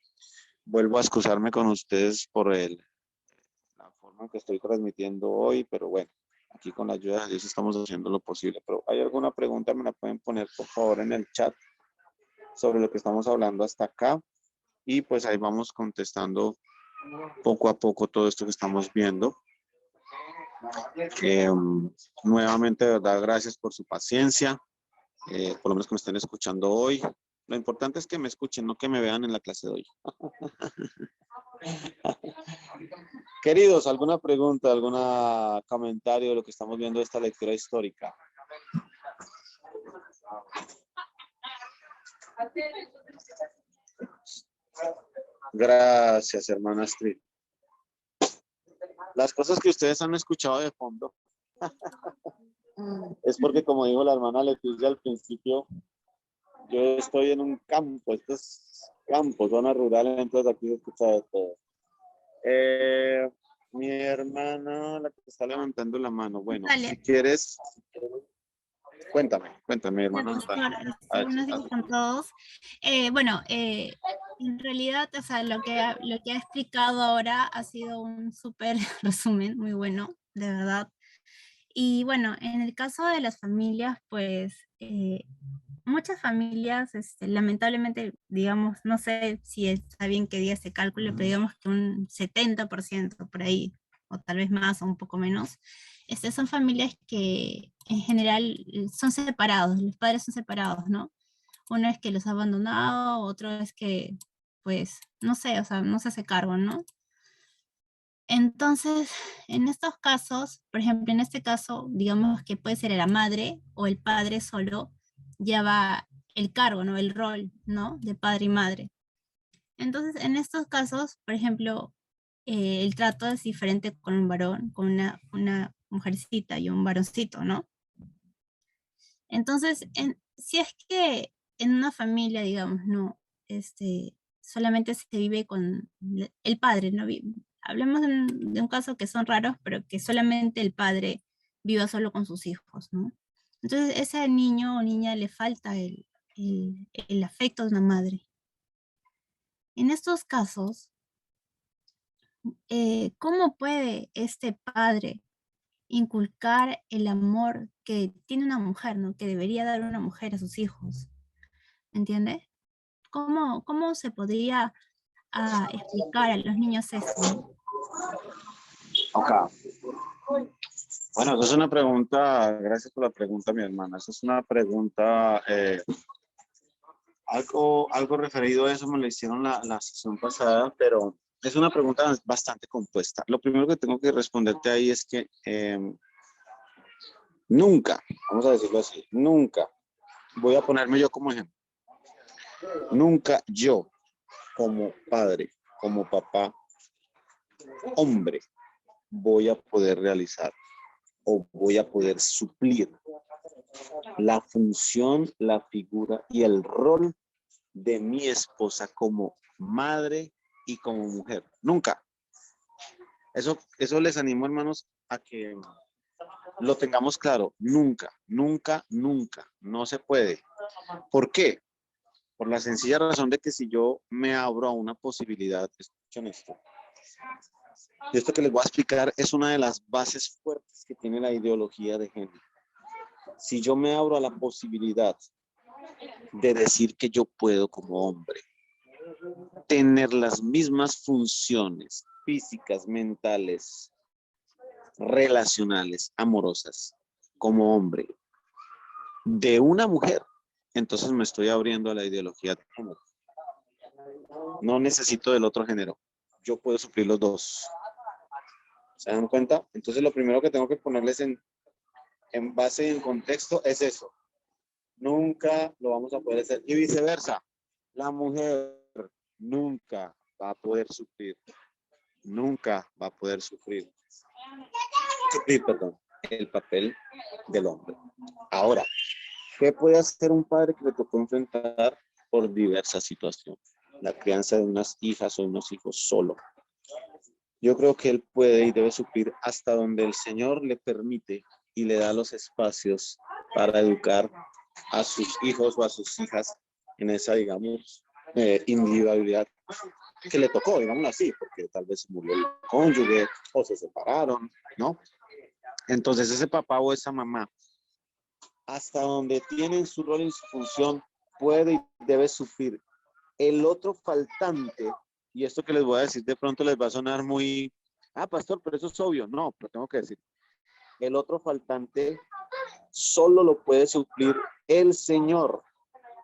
[SPEAKER 1] vuelvo a excusarme con ustedes por la forma en que estoy transmitiendo hoy, pero bueno, aquí con la ayuda de Dios estamos haciendo lo posible. Pero ¿hay alguna pregunta? Me la pueden poner por favor en el chat sobre lo que estamos hablando hasta acá. Y pues ahí vamos contestando poco a poco todo esto que estamos viendo. Nuevamente, de verdad, gracias por su paciencia, por lo menos que me estén escuchando hoy. Lo importante es que me escuchen, no que me vean en la clase de hoy. Queridos, ¿alguna pregunta, algún comentario de lo que estamos viendo de esta lectura histórica? Gracias, hermana Astrid. Las cosas que ustedes han escuchado de fondo es porque, como dijo la hermana Leticia al principio, yo estoy en un campo, esto es campo, zona rural, entonces aquí se escucha de todo. Mi hermana, la que está levantando la mano, bueno,
[SPEAKER 2] Dale.
[SPEAKER 1] si quieres, cuéntame, hermana.
[SPEAKER 2] Buenos días con todos. Bueno, en realidad, o sea, lo que ha explicado ahora ha sido un súper resumen, muy bueno, de verdad. Y bueno, en el caso de las familias, pues muchas familias, lamentablemente, digamos, no sé si está bien que diga ese cálculo, pero digamos que un 70% por ahí, o tal vez más o un poco menos, son familias que en general son separados, los padres son separados, ¿no? Uno es que los ha abandonado, otro es que, pues, no sé, o sea, no se hace cargo, ¿no? Entonces, en estos casos, por ejemplo, en este caso, digamos que puede ser la madre o el padre solo lleva el cargo, ¿no? El rol, ¿no? De padre y madre. Entonces, en estos casos, por ejemplo, el trato es diferente con un varón, con una mujercita y un varoncito, ¿no? Entonces, si es que en una familia, digamos, no, solamente se vive con el padre, ¿no? Hablemos de un caso que son raros, pero que solamente el padre viva solo con sus hijos, ¿no? Entonces, ese niño o niña le falta el afecto de una madre. En estos casos, ¿cómo puede este padre inculcar el amor que tiene una mujer, ¿no? Que debería dar una mujer a sus hijos? ¿Entiendes? ¿Cómo se podría explicar a los niños esto, ¿no?
[SPEAKER 1] Ok. Bueno, esa es una pregunta, gracias por la pregunta, mi hermana. Esa es una pregunta, algo referido a eso me lo hicieron la sesión pasada, pero es una pregunta bastante compuesta. Lo primero que tengo que responderte ahí es que nunca, vamos a decirlo así, nunca, voy a ponerme yo como ejemplo, nunca yo como padre, como papá, hombre, voy a poder realizar o voy a poder suplir la función, la figura y el rol de mi esposa como madre y como mujer. Nunca. Eso les animo, hermanos, a que lo tengamos claro, nunca, nunca, nunca, no se puede. ¿Por qué? Por la sencilla razón de que si yo me abro a una posibilidad, escuchen esto, y esto que les voy a explicar es una de las bases fuertes que tiene la ideología de género. Si yo me abro a la posibilidad de decir que yo puedo como hombre tener las mismas funciones físicas, mentales, relacionales, amorosas, como hombre, de una mujer, entonces me estoy abriendo a la ideología de género. No necesito del otro género. Yo puedo suplir los dos. ¿Se dan cuenta? Entonces lo primero que tengo que ponerles en base y en contexto es eso. Nunca lo vamos a poder hacer. Y viceversa. La mujer nunca va a poder suplir. Nunca va a poder suplir, perdón, el papel del hombre. Ahora, ¿qué puede hacer un padre que le tocó enfrentar por diversas situaciones? La crianza de unas hijas o unos hijos solo. Yo creo que él puede y debe suplir hasta donde el Señor le permite y le da los espacios para educar a sus hijos o a sus hijas en esa, digamos, individualidad que le tocó, digamos así, porque tal vez murió el cónyuge o se separaron, ¿no? Entonces ese papá o esa mamá, hasta donde tienen su rol y su función, puede y debe sufrir. El otro faltante, y esto que les voy a decir de pronto les va a sonar muy, pastor, pero eso es obvio. No, pero tengo que decir, el otro faltante solo lo puede suplir el Señor.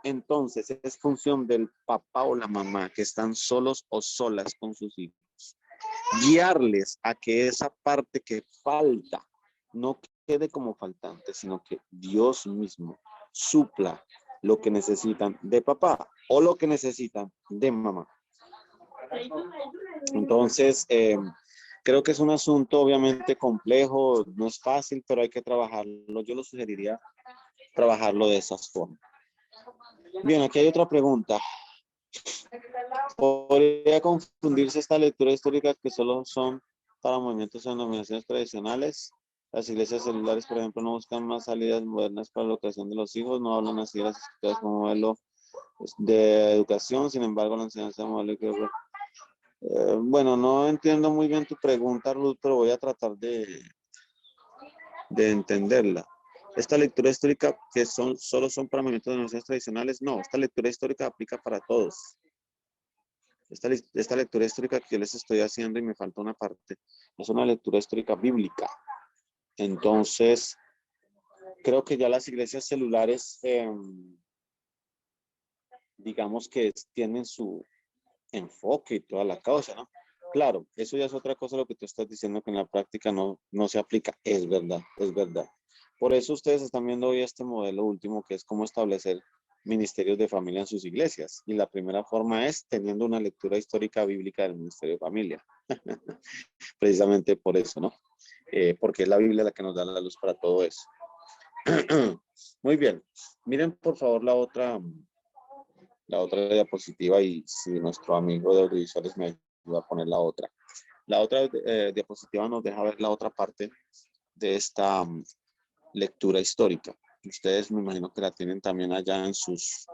[SPEAKER 1] Entonces es función del papá o la mamá que están solos o solas con sus hijos, guiarles a que esa parte que falta no quede como faltante, sino que Dios mismo supla lo que necesitan de papá o lo que necesitan de mamá. Entonces, creo que es un asunto obviamente complejo, no es fácil, pero hay que trabajarlo. Yo lo sugeriría trabajarlo de esas formas. Bien, aquí hay otra pregunta. ¿Podría confundirse esta lectura histórica que solo son para movimientos o denominaciones tradicionales? Las iglesias celulares, por ejemplo, no buscan más salidas modernas para la educación de los hijos, no hablan así de las escuelas como modelo de educación, sin embargo, la enseñanza de modelo que... bueno, no entiendo muy bien tu pregunta, Ruth, pero voy a tratar de entenderla. Esta lectura histórica que solo son para movimientos de denominaciones tradicionales, no, esta lectura histórica aplica para todos. Esta lectura histórica que yo les estoy haciendo y me falta una parte, es una lectura histórica bíblica. Entonces, creo que ya las iglesias celulares, digamos que tienen su enfoque y toda la causa, ¿no? Claro, eso ya es otra cosa lo que tú estás diciendo que en la práctica no se aplica. Es verdad, es verdad. Por eso ustedes están viendo hoy este modelo último que es cómo establecer ministerios de familia en sus iglesias. Y la primera forma es teniendo una lectura histórica bíblica del ministerio de familia. Precisamente por eso, ¿no? Porque es la Biblia la que nos da la luz para todo eso. Muy bien. Miren, por favor, la otra diapositiva y si nuestro amigo de audiovisuales me ayuda a poner la otra. La otra diapositiva nos deja ver la otra parte de esta lectura histórica. Ustedes me imagino que la tienen también allá en sus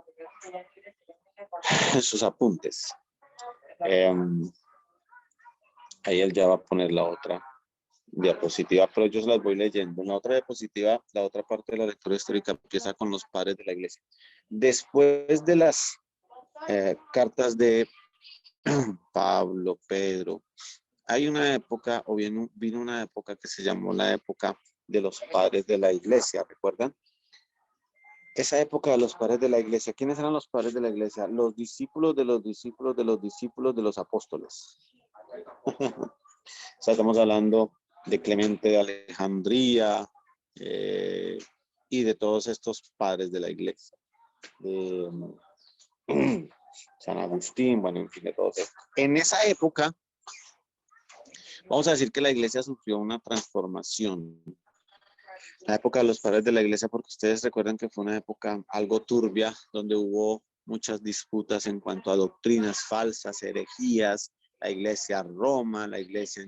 [SPEAKER 1] apuntes. Ahí él ya va a poner la otra diapositiva, pero yo se las voy leyendo. En la otra diapositiva, la otra parte de la lectura histórica empieza con los padres de la iglesia. Después de las cartas de Pablo, Pedro, hay una época, o bien vino una época que se llamó la época de los padres de la iglesia, ¿recuerdan? Esa época de los padres de la iglesia, ¿quiénes eran los padres de la iglesia? Los discípulos de los discípulos de los discípulos de los apóstoles. O sea, estamos hablando de Clemente de Alejandría y de todos estos padres de la iglesia. San Agustín, bueno, en fin, de todos estos. En esa época, vamos a decir que la iglesia sufrió una transformación. La época de los padres de la iglesia, porque ustedes recuerdan que fue una época algo turbia, donde hubo muchas disputas en cuanto a doctrinas falsas, herejías, la iglesia Roma, la iglesia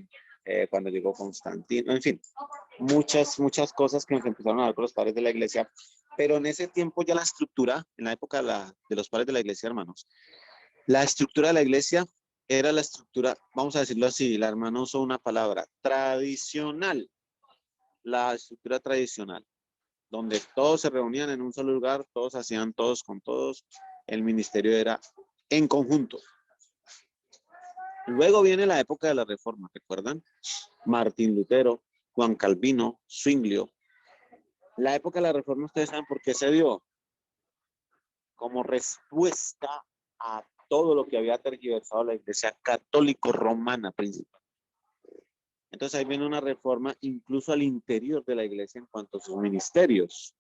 [SPEAKER 1] cuando llegó Constantino, en fin, muchas cosas que nos empezaron a dar con los padres de la iglesia, pero en ese tiempo ya la estructura, en la época de los padres de la iglesia, hermanos, la estructura de la iglesia era la estructura, vamos a decirlo así, la hermana usó una palabra, tradicional, la estructura tradicional, donde todos se reunían en un solo lugar, todos hacían todos con todos, el ministerio era en conjunto. Luego viene la época de la Reforma, ¿recuerdan? Martín Lutero, Juan Calvino, Zwinglio. La época de la Reforma, ¿ustedes saben por qué se dio? Como respuesta a todo lo que había tergiversado la Iglesia católico-romana principal. Entonces ahí viene una reforma incluso al interior de la Iglesia en cuanto a sus ministerios.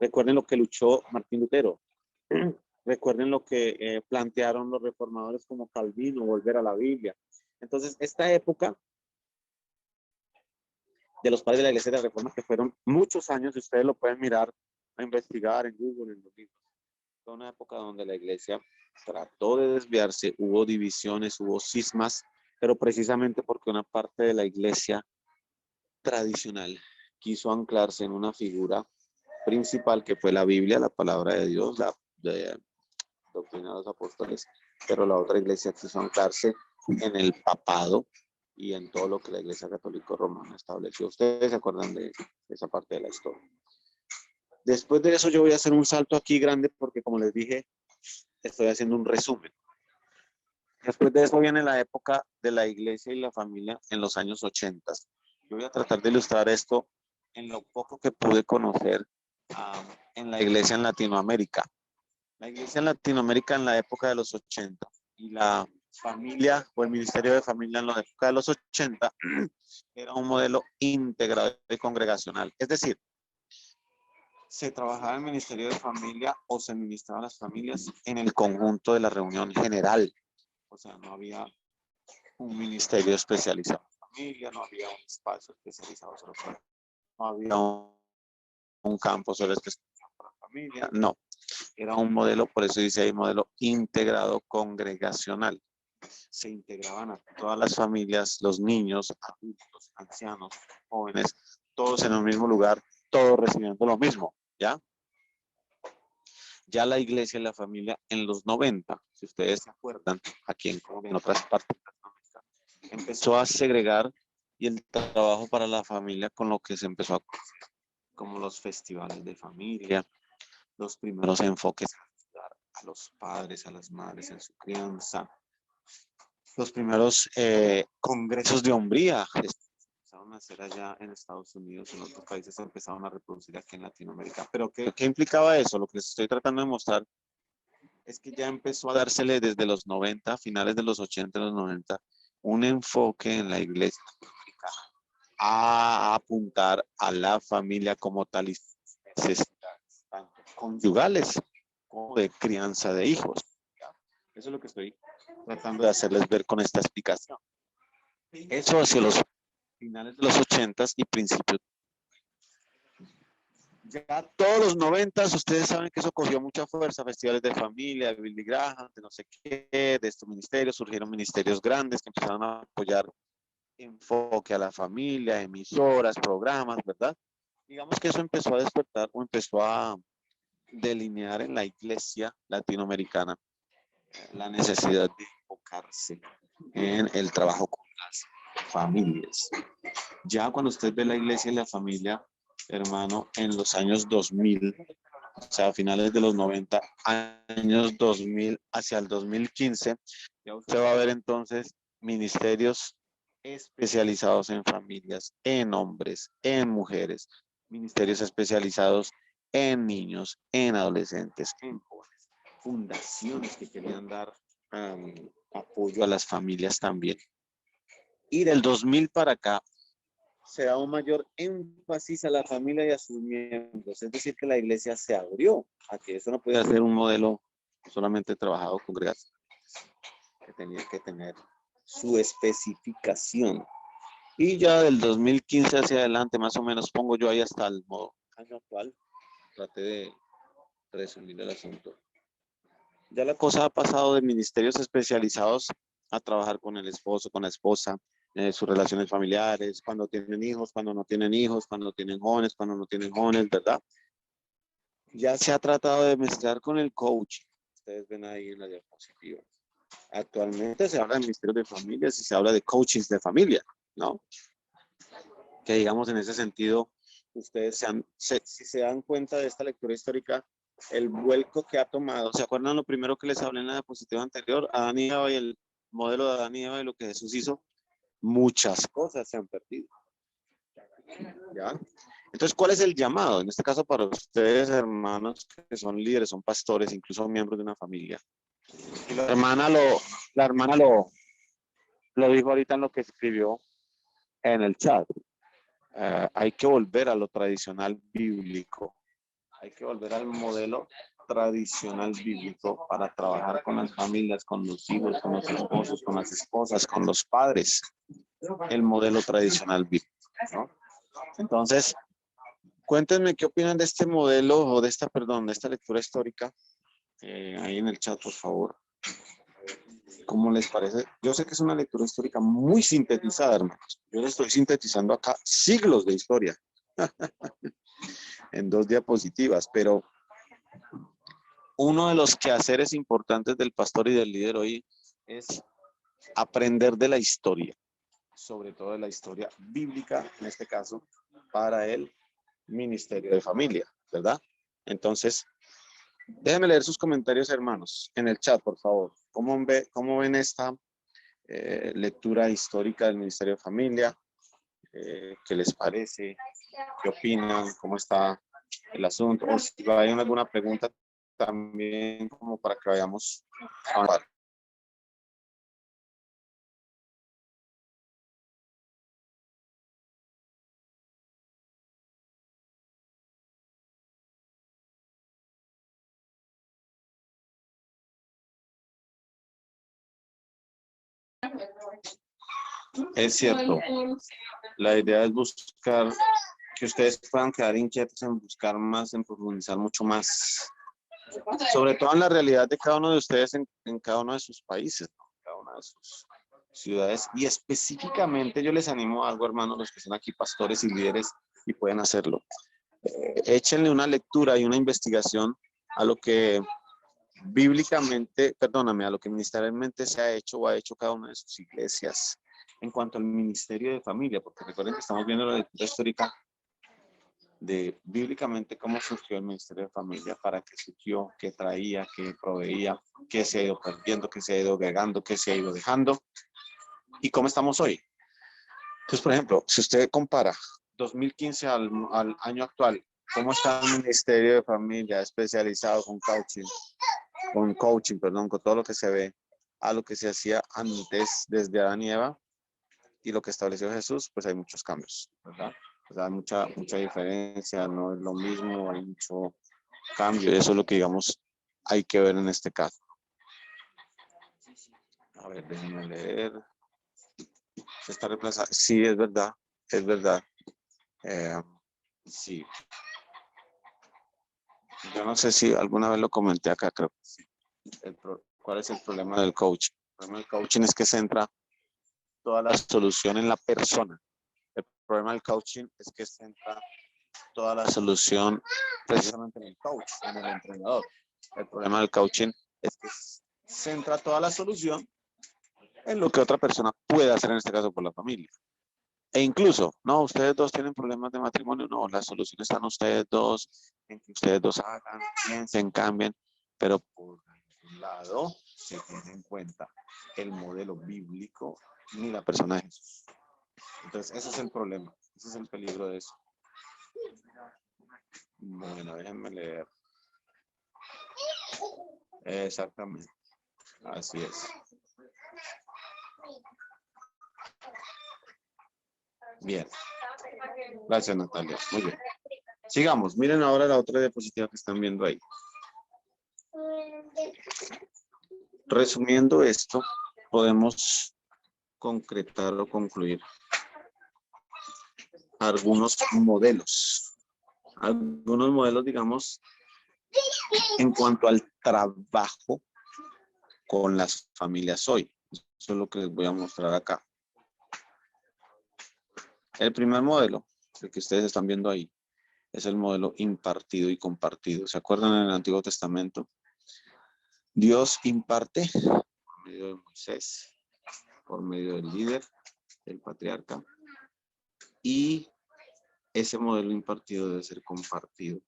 [SPEAKER 1] Recuerden lo que luchó Martín Lutero. Recuerden lo que plantearon los reformadores como Calvino, volver a la Biblia. Entonces, esta época de los padres de la Iglesia de la Reforma, que fueron muchos años, y ustedes lo pueden mirar, a investigar en Google, en los libros. Fue una época donde la Iglesia trató de desviarse, hubo divisiones, hubo cismas, pero precisamente porque una parte de la Iglesia tradicional quiso anclarse en una figura principal que fue la Biblia, la palabra de Dios, la doctrina de los apóstoles, pero la otra iglesia quiso anclarse en el papado y en todo lo que la iglesia católica romana estableció. Ustedes se acuerdan de esa parte de la historia. Después de eso yo voy a hacer un salto aquí grande porque, como les dije, estoy haciendo un resumen. Después de eso viene la época de la iglesia y la familia en los años 80. Yo voy a tratar de ilustrar esto en lo poco que pude conocer en la iglesia en Latinoamérica. La iglesia en Latinoamérica en la época de los 80 y la familia o el ministerio de familia en la época de los 80 era un modelo integrado y congregacional. Es decir, se trabajaba en el ministerio de familia o se ministraban las familias en el conjunto de la reunión general. O sea, no había un ministerio especializado en familia, no había un espacio especializado solo para no había un campo solo especializado para familia, no. Era un modelo, por eso dice ahí, modelo integrado congregacional. Se integraban a todas las familias, los niños, adultos, ancianos, jóvenes, todos en el mismo lugar, todos recibiendo lo mismo, ¿ya? Ya la iglesia y la familia en los 90, si ustedes se acuerdan, aquí en Colombia, en otras partes de Latinoamérica, empezó a segregar y el trabajo para la familia con lo que se empezó a hacer, como los festivales de familia, los primeros enfoques a los padres, a las madres en su crianza, los primeros congresos de hombría empezaron a hacer allá en Estados Unidos, en otros países se empezaron a reproducir aquí en Latinoamérica. Pero ¿qué implicaba eso? Lo que les estoy tratando de mostrar es que ya empezó a dársele desde los 90, finales de los 80, los 90, un enfoque en la iglesia latinoamericana a apuntar a la familia como tal y necesidades, tanto conyugales como de crianza de hijos. Eso es lo que estoy tratando de hacerles ver con esta explicación. Eso hacia los finales de los 80 y principios. Ya todos los 90, ustedes saben que eso cogió mucha fuerza, festivales de familia, de Billy Graham, de no sé qué, de estos ministerios, surgieron ministerios grandes que empezaron a apoyar enfoque a la familia, emisoras, programas, ¿verdad? Digamos que eso empezó a despertar o empezó a delinear en la iglesia latinoamericana la necesidad de enfocarse en el trabajo con las familias. Ya cuando usted ve la iglesia y la familia, hermano, en los años 2000, o sea, a finales de los 90, años 2000 hacia el 2015, ya usted va a ver entonces ministerios especializados en familias, en hombres, en mujeres, ministerios especializados en niños, en adolescentes, en jóvenes, fundaciones que querían dar apoyo a las familias también. Y del 2000 para acá se da un mayor énfasis a la familia y a sus miembros, es decir, que la iglesia se abrió a que eso no podía ser un modelo solamente trabajado congregacional, que tenía que tener su especificación. Y ya del 2015 hacia adelante, más o menos, pongo yo ahí hasta el año actual, traté de resumir el asunto. Ya la cosa ha pasado de ministerios especializados a trabajar con el esposo, con la esposa, sus relaciones familiares, cuando tienen hijos, cuando no tienen hijos, cuando tienen jóvenes, cuando no tienen jóvenes, ¿verdad? Ya se ha tratado de mezclar con el coaching. Ustedes ven ahí en la diapositiva. Actualmente se habla de ministerios de familias y se habla de coachings de familia, ¿no? Que digamos en ese sentido, ustedes si se dan cuenta de esta lectura histórica, el vuelco que ha tomado, ¿se acuerdan lo primero que les hablé en la diapositiva anterior? Adán y Eva y el modelo de Adán y Eva y lo que Jesús hizo, muchas cosas se han perdido. ¿Ya? Entonces, ¿cuál es el llamado? En este caso, para ustedes, hermanos, que son líderes, son pastores, incluso miembros de una familia. Y la hermana lo dijo ahorita en lo que escribió en el chat. Hay que volver a lo tradicional bíblico. Hay que volver al modelo tradicional bíblico para trabajar con las familias, con los hijos, con los esposos, con las esposas, con los padres. El modelo tradicional bíblico, ¿no? Entonces, cuéntenme qué opinan de este modelo o de esta lectura histórica. Ahí en el chat, por favor. ¿Cómo les parece? Yo sé que es una lectura histórica muy sintetizada, hermanos. Yo le estoy sintetizando acá siglos de historia en 2 diapositivas, pero uno de los quehaceres importantes del pastor y del líder hoy es aprender de la historia, sobre todo de la historia bíblica, en este caso, para el ministerio de familia, ¿verdad? Entonces, déjenme leer sus comentarios, hermanos, en el chat, por favor. ¿Cómo ven esta lectura histórica del ministerio de familia? ¿Qué les parece? ¿Qué opinan? ¿Cómo está el asunto? O si hay alguna pregunta también como para que vayamos a avanzar. Es cierto, la idea es buscar que ustedes puedan quedar inquietos en buscar más, en profundizar mucho más, sobre todo en la realidad de cada uno de ustedes en cada uno de sus países, ¿no? Cada una de sus ciudades. Y específicamente yo les animo a algo, hermanos, los que son aquí pastores y líderes y pueden hacerlo. Échenle una lectura y una investigación a lo que bíblicamente, perdóname, a lo que ministerialmente se ha hecho o ha hecho cada una de sus iglesias en cuanto al ministerio de familia, porque recuerden que estamos viendo la lectura histórica de bíblicamente cómo surgió el ministerio de familia, para qué surgió, qué traía, qué proveía, qué se ha ido perdiendo, qué se ha ido agregando, qué se ha ido dejando y cómo estamos hoy. Entonces, por ejemplo, si usted compara 2015 al año actual, ¿cómo está el ministerio de familia especializado con todo lo que se ve a lo que se hacía antes desde Adán y Eva y lo que estableció Jesús? Pues hay muchos cambios, ¿verdad? O sea, hay mucha diferencia, no es lo mismo, hay mucho cambio. Eso es lo que, digamos, hay que ver en este caso. A ver, déjenme leer. Se está reemplazando. Sí, es verdad, es verdad. Sí. Yo no sé si alguna vez lo comenté acá, creo que sí. ¿Cuál es el problema del coaching? El problema del coaching es que centra toda la solución en la persona. El problema del coaching es que centra toda la solución precisamente en el coach, en el entrenador. El problema del coaching es que centra toda la solución en lo que otra persona puede hacer, en este caso por la familia. E incluso, no, ustedes dos tienen problemas de matrimonio, no, la solución está en ustedes dos, en que ustedes dos hagan, piensen, cambien, pero por un lado se tiene en cuenta el modelo bíblico ni la persona de Jesús. Entonces, ese es el problema, ese es el peligro de eso. Bueno, déjenme leer. Exactamente, así es. Bien, gracias Natalia, muy bien. Sigamos, miren ahora la otra diapositiva que están viendo ahí. Resumiendo esto, podemos concretar o concluir algunos modelos, digamos, en cuanto al trabajo con las familias hoy. Eso es lo que les voy a mostrar acá. El primer modelo, el que ustedes están viendo ahí, es el modelo impartido y compartido. ¿Se acuerdan en el Antiguo Testamento? Dios imparte por medio de Moisés, por medio del líder, del patriarca, y ese modelo impartido debe ser compartido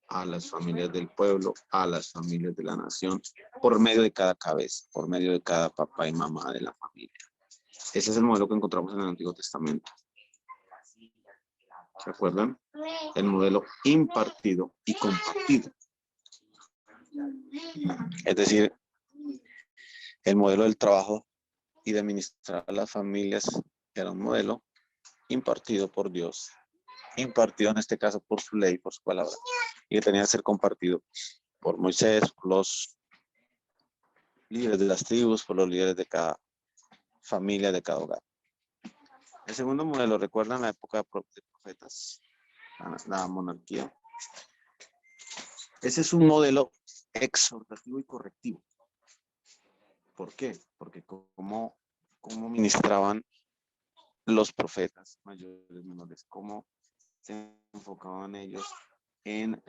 [SPEAKER 1] a las familias del pueblo, a las familias de la nación, por medio de cada cabeza, por medio de cada papá y mamá de la familia. Ese es el modelo que encontramos en el Antiguo Testamento. ¿Se acuerdan? El modelo impartido y compartido. Es decir, el modelo del trabajo y de administrar a las familias era un modelo impartido por Dios, impartido en este caso por su ley, por su palabra, y que tenía que ser compartido por Moisés, por los líderes de las tribus, por los líderes de cada familia, de cada hogar. El segundo modelo, ¿recuerdan la época de profetas? La monarquía. Ese es un modelo exhortativo y correctivo. ¿Por qué? Porque cómo ministraban los profetas mayores, menores, cómo se enfocaban ellos en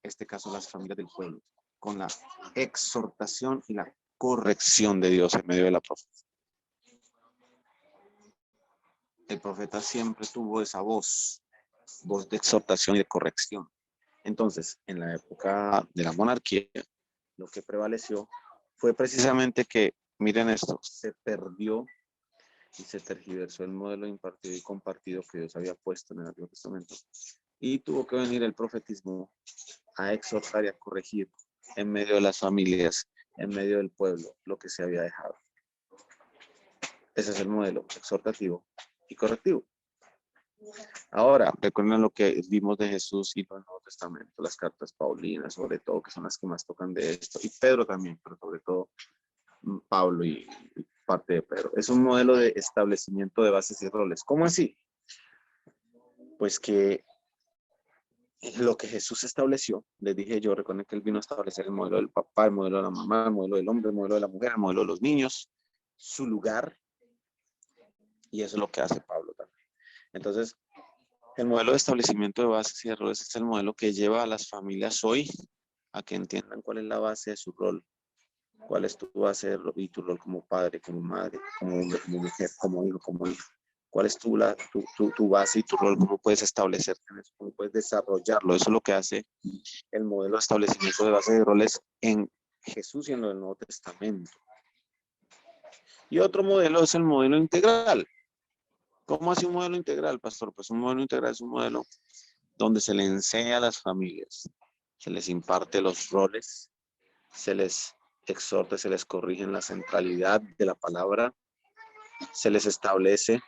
[SPEAKER 1] este caso las familias del pueblo, con la exhortación y la corrección de Dios en medio de la profecía. El profeta siempre tuvo esa voz de exhortación y de corrección. Entonces, en la época de la monarquía, lo que prevaleció fue precisamente que, miren esto, se perdió y se tergiversó el modelo impartido y compartido que Dios había puesto en el Antiguo Testamento. Y tuvo que venir el profetismo a exhortar y a corregir en medio de las familias, en medio del pueblo, lo que se había dejado. Ese es el modelo exhortativo y correctivo. Ahora, recuerden lo que vimos de Jesús y el Nuevo Testamento, las cartas paulinas, sobre todo, que son las que más tocan de esto, y Pedro también, pero sobre todo Pablo y parte de Pedro. Es un modelo de establecimiento de bases y roles. ¿Cómo así? Pues que lo que Jesús estableció, les dije yo, recuerden que él vino a establecer el modelo del papá, el modelo de la mamá, el modelo del hombre, el modelo de la mujer, el modelo de los niños, su lugar, y eso es lo que hace Pablo también. Entonces, el modelo de establecimiento de bases y de roles es el modelo que lleva a las familias hoy a que entiendan cuál es la base de su rol, cuál es tu base y tu rol como padre, como madre, como hombre, como mujer, como hijo, como hija. ¿Cuál es tu base y tu rol? ¿Cómo puedes establecerte en eso? ¿Cómo puedes desarrollarlo? Eso es lo que hace el modelo de establecimiento de bases y roles en Jesús y en lo del Nuevo Testamento. Y otro modelo es el modelo integral. ¿Cómo hace un modelo integral, pastor? Pues un modelo integral es un modelo donde se le enseña a las familias, se les imparte los roles, se les exhorta, se les corrige en la centralidad de la palabra, se les establece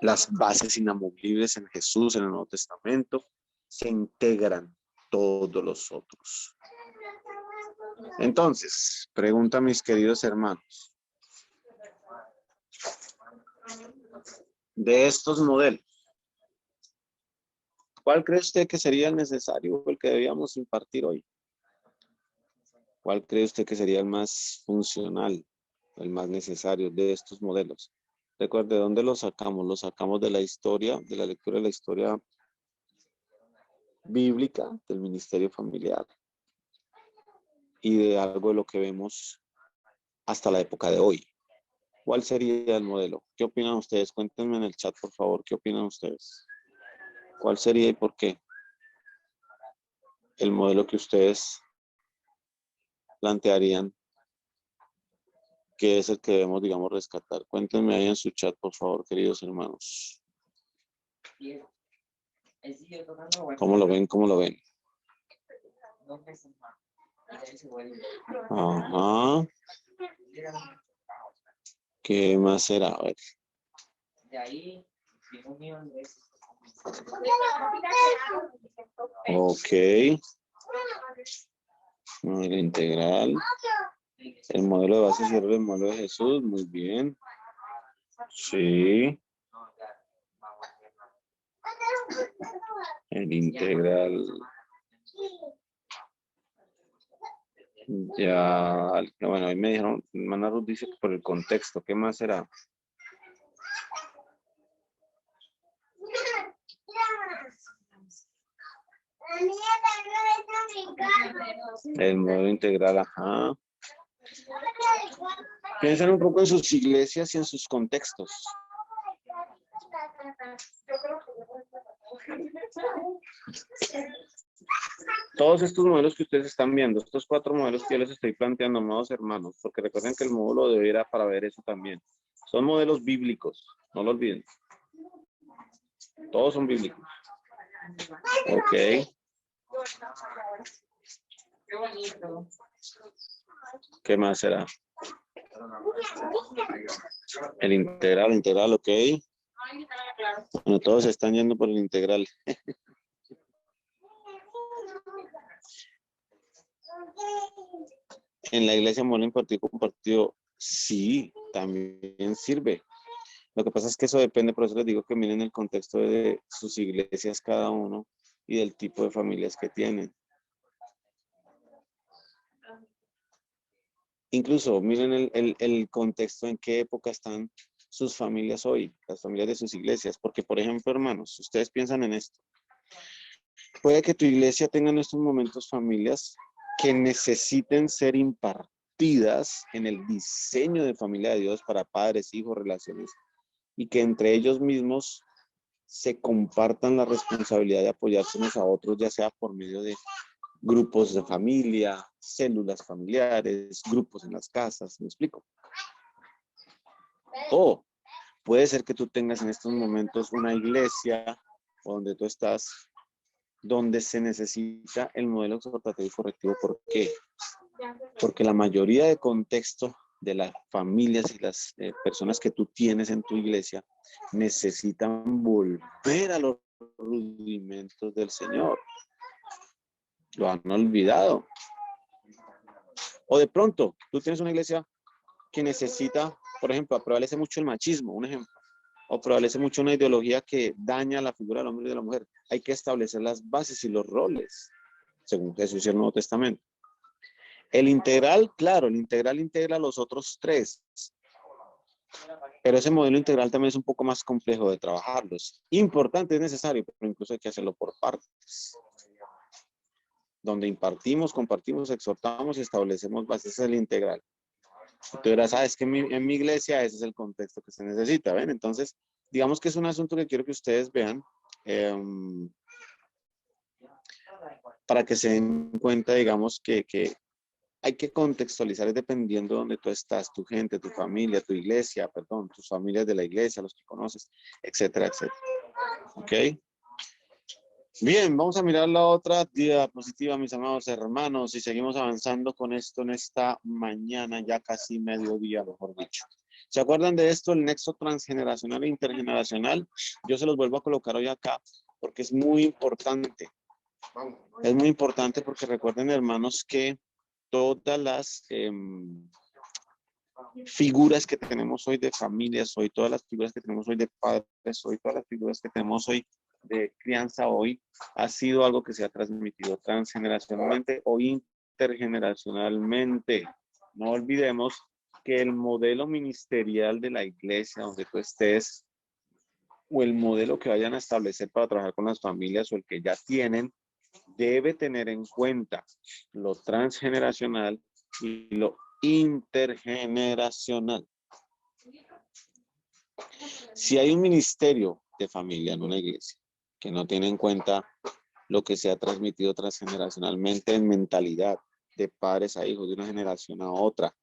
[SPEAKER 1] las bases inamovibles en Jesús, en el Nuevo Testamento, se integran todos los otros. Entonces, pregunta a mis queridos hermanos, de estos modelos, ¿cuál cree usted que sería el necesario o el que debíamos impartir hoy? ¿Cuál cree usted que sería el más funcional, el más necesario de estos modelos? Recuerde, ¿de dónde los sacamos? Los sacamos de la historia, de la lectura de la historia bíblica, del ministerio familiar y de algo de lo que vemos hasta la época de hoy. ¿Cuál sería el modelo? ¿Qué opinan ustedes? Cuéntenme en el chat, por favor, ¿qué opinan ustedes? ¿Cuál sería y por qué? El modelo que ustedes plantearían que es el que debemos, digamos, rescatar. Cuéntenme ahí en su chat, por favor, queridos hermanos. ¿Cómo lo ven? ¿Cómo lo ven? Ajá. ¿Qué más será? A ver. Ok. Modelo integral. El modelo de base sirve el modelo de Jesús. Muy bien. Sí. El integral. Ya, bueno, ahí me dijeron, hermana Ruth dice que por el contexto, ¿qué más será? El modelo integral, ajá. Piensen un poco en sus iglesias y en sus contextos. Todos estos modelos que ustedes están viendo, estos 4 modelos que yo les estoy planteando, amados hermanos, porque recuerden que el módulo de hoy era para ver eso también. Son modelos bíblicos, no lo olviden. Todos son bíblicos. Ok.
[SPEAKER 3] Qué bonito.
[SPEAKER 1] ¿Qué más será? El integral, ok. Bueno, todos se están yendo por el integral. En la iglesia modelo impartido compartido, sí, también sirve. Lo que pasa es que eso depende, por eso les digo que miren el contexto de sus iglesias cada uno y del tipo de familias que tienen. Incluso miren el contexto en qué época están sus familias hoy, las familias de sus iglesias. Porque, por ejemplo, hermanos, ustedes piensan en esto. Puede que tu iglesia tenga en estos momentos familias que necesiten ser impartidas en el diseño de familia de Dios para padres, hijos, relaciones, y que entre ellos mismos se compartan la responsabilidad de apoyarse unos a otros, ya sea por medio de grupos de familia, células familiares, grupos en las casas, ¿me explico? O puede ser que tú tengas en estos momentos una iglesia donde tú estás, donde se necesita el modelo exhortativo y correctivo. ¿Por qué? Porque la mayoría de contexto de las familias y las personas que tú tienes en tu iglesia necesitan volver a los rudimentos del Señor. Lo han olvidado. O de pronto, tú tienes una iglesia que necesita, por ejemplo, prevalece mucho el machismo, un ejemplo, o prevalece mucho una ideología que daña la figura del hombre y de la mujer. Hay que establecer las bases y los roles, según Jesús y el Nuevo Testamento. El integral, claro, el integral integra los otros 3, pero ese modelo integral también es un poco más complejo de trabajarlos. Importante, es necesario, pero incluso hay que hacerlo por partes. Donde impartimos, compartimos, exhortamos y establecemos bases del integral. Tú dirás, es que en mi iglesia ese es el contexto que se necesita, ¿ven? Entonces, digamos que es un asunto que quiero que ustedes vean para que se den cuenta, digamos, que hay que contextualizar dependiendo de donde tú estás, tu gente, tu familia, tu iglesia, perdón, tus familias de la iglesia, los que conoces, etcétera, etcétera. ¿Ok? Bien, vamos a mirar la otra diapositiva, mis amados hermanos, y seguimos avanzando con esto en esta mañana, ya casi mediodía, mejor dicho. ¿Se acuerdan de esto, el nexo transgeneracional e intergeneracional? Yo se los vuelvo a colocar hoy acá porque es muy importante. Es muy importante porque recuerden, hermanos, que todas las figuras que tenemos hoy de familias, hoy todas las figuras que tenemos hoy de padres, hoy todas las figuras que tenemos hoy de crianza hoy, ha sido algo que se ha transmitido transgeneracionalmente o intergeneracionalmente. No olvidemos que el modelo ministerial de la iglesia donde tú estés o el modelo que vayan a establecer para trabajar con las familias o el que ya tienen, debe tener en cuenta lo transgeneracional y lo intergeneracional. Si hay un ministerio de familia en una iglesia que no tiene en cuenta lo que se ha transmitido transgeneracionalmente en mentalidad de padres a hijos, de una generación a otra,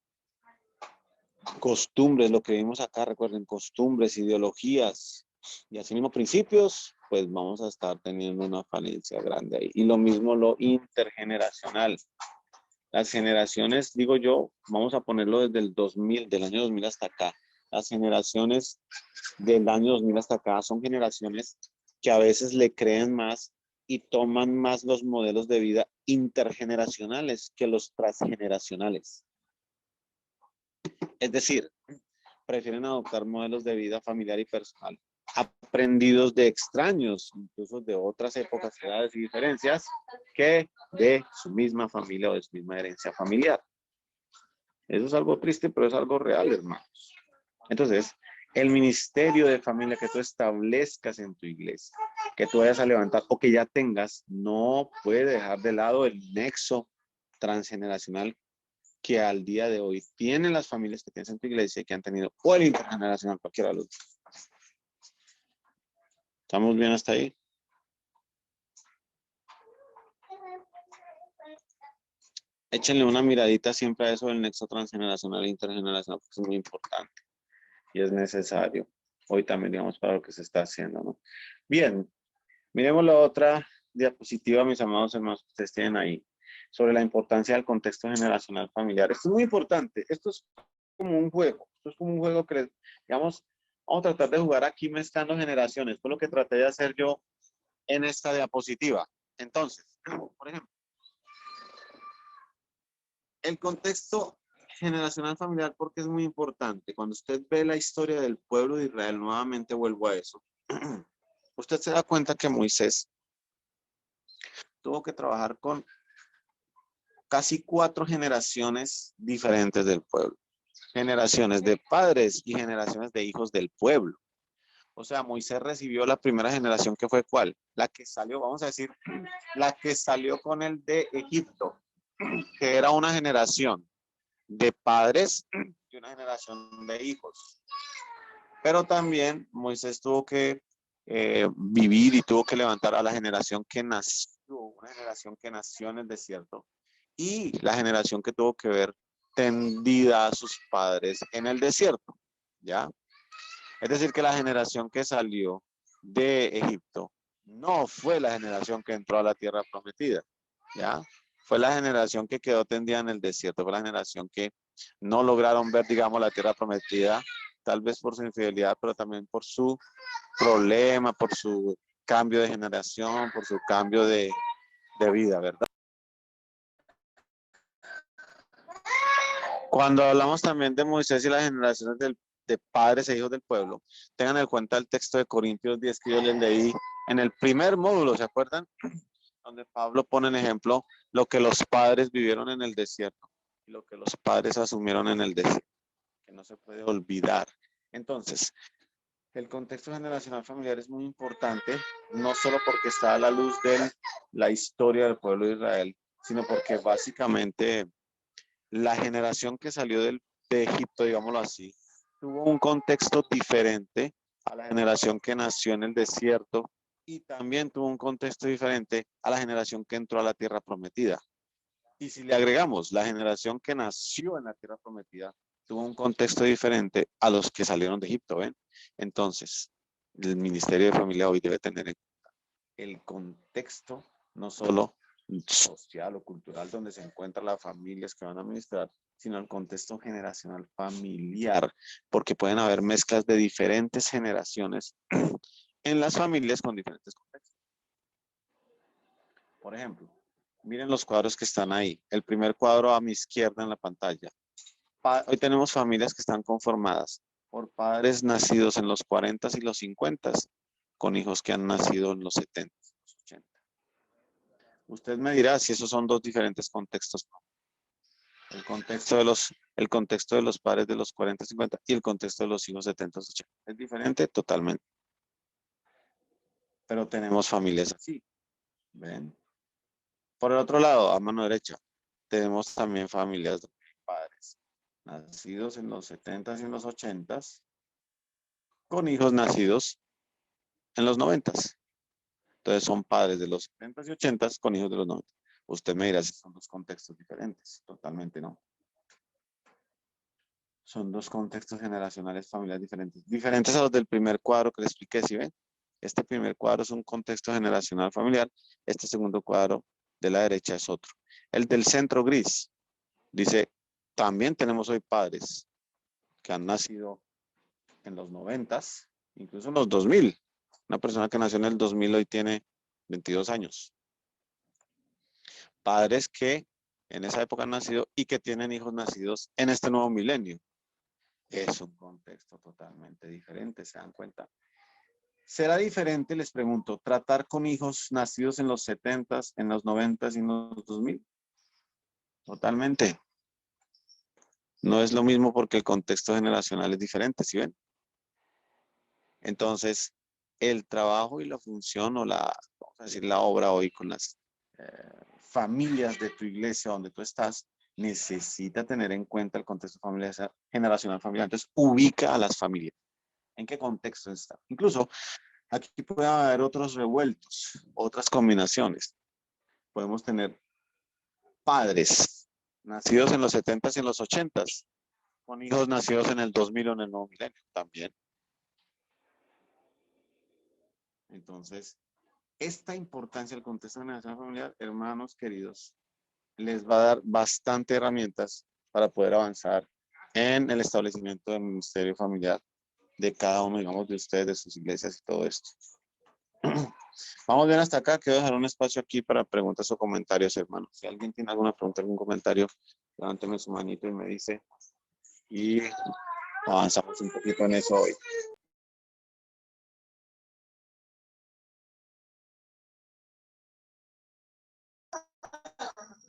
[SPEAKER 1] costumbres, lo que vimos acá, recuerden, costumbres, ideologías y así mismo principios, pues vamos a estar teniendo una falencia grande ahí. Y lo mismo lo intergeneracional. Las generaciones, digo yo, vamos a ponerlo desde el 2000, del año 2000 hasta acá. Las generaciones del año 2000 hasta acá son generaciones que a veces le creen más y toman más los modelos de vida intergeneracionales que los transgeneracionales. Es decir, prefieren adoptar modelos de vida familiar y personal aprendidos de extraños, incluso de otras épocas, edades y diferencias, que de su misma familia o de su misma herencia familiar. Eso es algo triste, pero es algo real, hermanos. Entonces, El ministerio de familia que tú establezcas en tu iglesia, que tú vayas a levantar o que ya tengas, no puede dejar de lado el nexo transgeneracional que al día de hoy tienen las familias que tienes en tu iglesia y que han tenido, o el intergeneracional, cualquiera de los dos. ¿Estamos bien hasta ahí? Échenle una miradita siempre a eso del nexo transgeneracional e intergeneracional, porque es muy importante y es necesario. Hoy también, digamos, para lo que se está haciendo, ¿no? Bien, miremos la otra diapositiva, mis amados hermanos, que ustedes tienen ahí, sobre la importancia del contexto generacional familiar. Esto es muy importante. Esto es como un juego. Esto es como un juego que, digamos, vamos a tratar de jugar aquí mezclando generaciones. Fue lo que traté de hacer yo en esta diapositiva. Entonces, por ejemplo, el contexto generacional familiar, porque es muy importante. Cuando usted ve la historia del pueblo de Israel, nuevamente vuelvo a eso, usted se da cuenta que Moisés tuvo que trabajar con casi 4 generaciones diferentes del pueblo. Generaciones de padres y generaciones de hijos del pueblo. O sea, Moisés recibió la primera generación que fue ¿cuál? La que salió, vamos a decir, la que salió con el de Egipto, que era una generación de padres y una generación de hijos. Pero también Moisés tuvo que vivir y tuvo que levantar a la generación que nació, una generación que nació en el desierto y la generación que tuvo que ver tendida a sus padres en el desierto, ¿ya? Es decir, que la generación que salió de Egipto no fue la generación que entró a la tierra prometida, ¿ya? Fue la generación que quedó tendida en el desierto, fue la generación que no lograron ver, digamos, la tierra prometida, tal vez por su infidelidad, pero también por su problema, por su cambio de generación, por su cambio de vida, ¿verdad? Cuando hablamos también de Moisés y las generaciones de padres e hijos del pueblo, tengan en cuenta el texto de Corintios 10 que yo les leí en el primer módulo, ¿se acuerdan? Donde Pablo pone en ejemplo lo que los padres vivieron en el desierto y lo que los padres asumieron en el desierto, que no se puede olvidar. Entonces, el contexto generacional familiar es muy importante, no solo porque está a la luz de la historia del pueblo de Israel, sino porque básicamente la generación que salió de Egipto, digámoslo así, tuvo un contexto diferente a la generación que nació en el desierto y también tuvo un contexto diferente a la generación que entró a la tierra prometida. Y si le agregamos la generación que nació en la tierra prometida, tuvo un contexto diferente a los que salieron de Egipto, ¿ven? Entonces, el Ministerio de Familia hoy debe tener en cuenta el contexto, no solo social o cultural donde se encuentran las familias que van a administrar, sino el contexto generacional familiar, porque pueden haber mezclas de diferentes generaciones en las familias con diferentes contextos. Por ejemplo, miren los cuadros que están ahí. El primer cuadro a mi izquierda en la pantalla. Hoy tenemos familias que están conformadas por padres nacidos en los 40 y los 50, con hijos que han nacido en los 70, los 80. Usted me dirá si esos son dos diferentes contextos. El contexto de los padres de los 40, 50 y el contexto de los hijos 70, 80. ¿Es diferente? Totalmente. Pero tenemos familias así. ¿Ven? Por el otro lado, a mano derecha, tenemos también familias de padres nacidos en los 70 y en los 80 con hijos nacidos en los 90. Entonces son padres de los 70 y 80 con hijos de los 90. Usted me dirá si son dos contextos diferentes. Totalmente no. Son dos contextos generacionales familiares diferentes. Diferentes a los del primer cuadro que le expliqué, ¿sí ven? Este primer cuadro es un contexto generacional familiar. Este segundo cuadro de la derecha es otro. El del centro gris dice, también tenemos hoy padres que han nacido en los 90, incluso en los 2000. Una persona que nació en el 2000 hoy tiene 22 años. Padres que en esa época han nacido y que tienen hijos nacidos en este nuevo milenio. Es un contexto totalmente diferente, ¿se dan cuenta? ¿Será diferente, les pregunto, tratar con hijos nacidos en los 70, en los 90 y en los 2000? Totalmente. No es lo mismo porque el contexto generacional es diferente, ¿sí ven? Entonces, el trabajo y la función o la, vamos a decir, la obra hoy con las familias de tu iglesia donde tú estás, necesita tener en cuenta el contexto familiar, generacional familiar. Entonces, ubica a las familias. ¿En qué contexto está? Incluso aquí puede haber otros revueltos, otras combinaciones. Podemos tener padres nacidos en los 70s y en los 80s, con hijos nacidos en el 2000 o en el nuevo milenio también. Entonces, esta importancia del contexto generacional familiar, hermanos queridos, les va a dar bastante herramientas para poder avanzar en el establecimiento del ministerio familiar de cada uno, digamos, de ustedes, de sus iglesias y todo esto. Vamos bien hasta acá. Quiero dejar un espacio aquí para preguntas o comentarios, hermanos. Si alguien tiene alguna pregunta, algún comentario, levánteme su manito y me dice. Y avanzamos un poquito en eso hoy.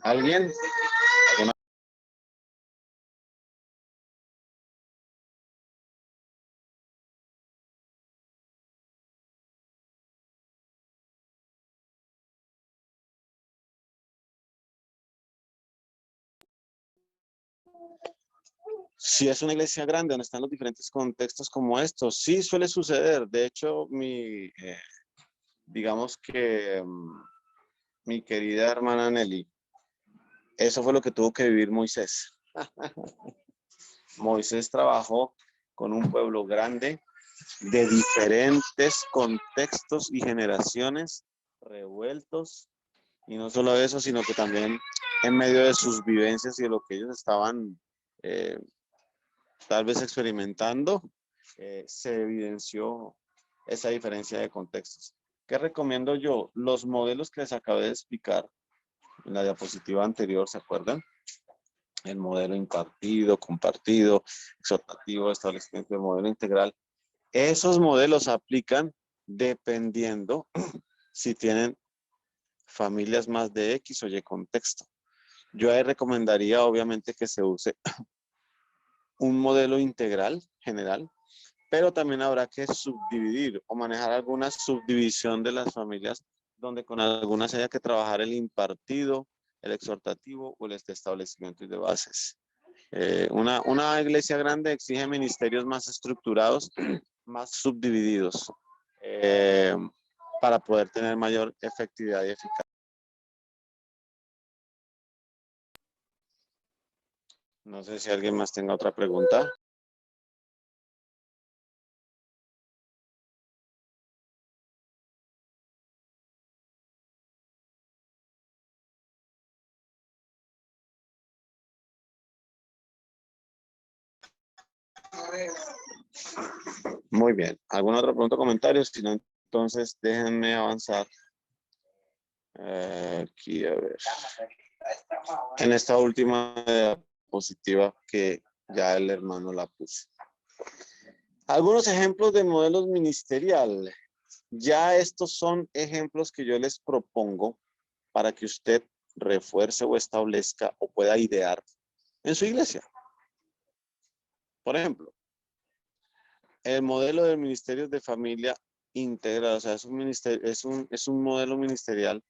[SPEAKER 1] ¿Alguien? ¿Alguna? Si es una iglesia grande donde están los diferentes contextos como estos, sí suele suceder. De hecho, digamos que mi querida hermana Nelly, eso fue lo que tuvo que vivir Moisés. Moisés trabajó con un pueblo grande de diferentes contextos y generaciones revueltos. Y no solo eso, sino que también en medio de sus vivencias y de lo que ellos estaban tal vez experimentando, se evidenció esa diferencia de contextos. ¿Qué recomiendo yo? Los modelos que les acabé de explicar en la diapositiva anterior, ¿se acuerdan? El modelo impartido, compartido, exhortativo, establecimiento del modelo integral. Esos modelos aplican dependiendo si tienen familias más de X o Y contexto. Yo ahí recomendaría obviamente que se use un modelo integral general, pero también habrá que subdividir o manejar alguna subdivisión de las familias donde con algunas haya que trabajar el impartido, el exhortativo o el establecimiento de bases. Una iglesia grande exige ministerios más estructurados, más subdivididos, para poder tener mayor efectividad y eficacia. No sé si alguien más tenga otra pregunta. Muy bien. ¿Algún otro pregunta o comentario? Si no, entonces déjenme avanzar. Aquí, a ver. En esta última diapositiva que ya el hermano la puso. Algunos ejemplos de modelos ministeriales. Ya estos son ejemplos que yo les propongo para que usted refuerce o establezca o pueda idear en su iglesia. Por ejemplo, el modelo del ministerio de familia integral, o sea, es un ministerio, es un modelo ministerial,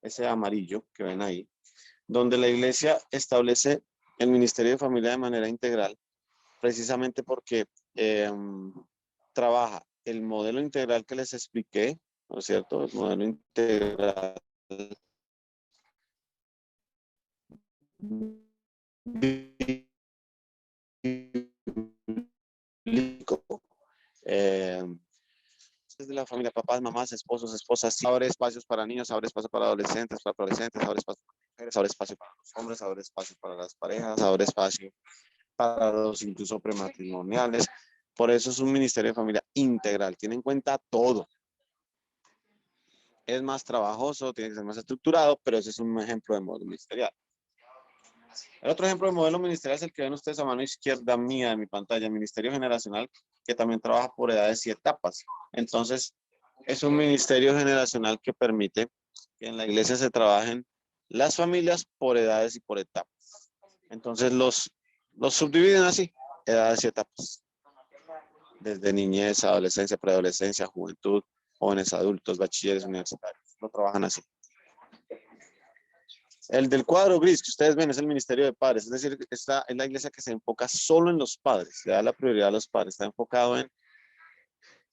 [SPEAKER 1] ese amarillo que ven ahí, donde la iglesia establece el ministerio de familia de manera integral, precisamente porque trabaja el modelo integral que les expliqué, ¿no es cierto? El modelo integral de la familia, papás, mamás, esposos, esposas, abre espacios para niños, abre espacio para adolescentes, abre espacio para mujeres, abre espacio para los hombres, abre espacio para las parejas, abre espacio para los incluso prematrimoniales. Por eso es un ministerio de familia integral, tiene en cuenta todo. Es más trabajoso, tiene que ser más estructurado, pero ese es un ejemplo de modelo ministerial. El otro ejemplo de modelo ministerial es el que ven ustedes a mano izquierda mía de mi pantalla, Ministerio Generacional, que también trabaja por edades y etapas. Entonces, es un ministerio generacional que permite que en la iglesia se trabajen las familias por edades y por etapas. Entonces, los subdividen así, edades y etapas. desde niñez, adolescencia, preadolescencia, juventud, jóvenes adultos, bachilleres universitarios. Lo trabajan así. El del cuadro gris que ustedes ven es el Ministerio de Padres, es decir, esta es la iglesia que se enfoca solo en los padres, le da la prioridad a los padres, está enfocado en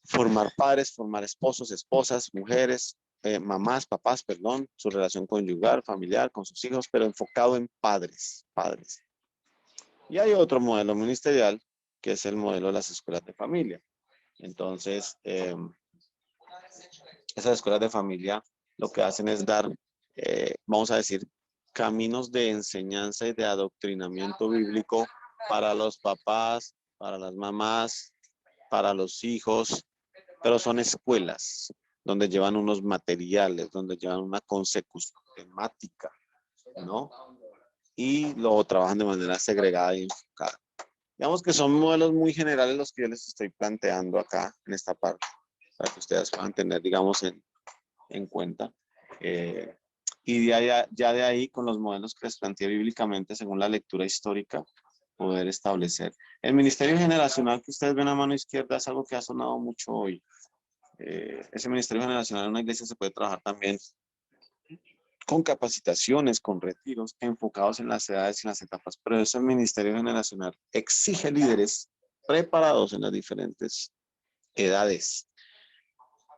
[SPEAKER 1] formar padres, formar esposos, esposas, mujeres, mamás, papás, perdón, su relación conyugal, familiar, con sus hijos, pero enfocado en padres, padres. Y hay otro modelo ministerial, que es el modelo de las escuelas de familia. Entonces, esas escuelas de familia lo que hacen es dar, vamos a decir, caminos de enseñanza y de adoctrinamiento bíblico para los papás, para las mamás, para los hijos, pero son escuelas donde llevan unos materiales, donde llevan una consecución temática, ¿no? Y lo trabajan de manera segregada y enfocada. Digamos que son modelos muy generales los que yo les estoy planteando acá en esta parte, para que ustedes puedan tener, digamos, en cuenta. Y ya de ahí, con los modelos que les planteé bíblicamente, según la lectura histórica, poder establecer. El ministerio generacional que ustedes ven a mano izquierda es algo que ha sonado mucho hoy. Ese ministerio generacional en una iglesia se puede trabajar también con capacitaciones, con retiros enfocados en las edades y las etapas, pero eso el ministerio generacional exige líderes preparados en las diferentes edades.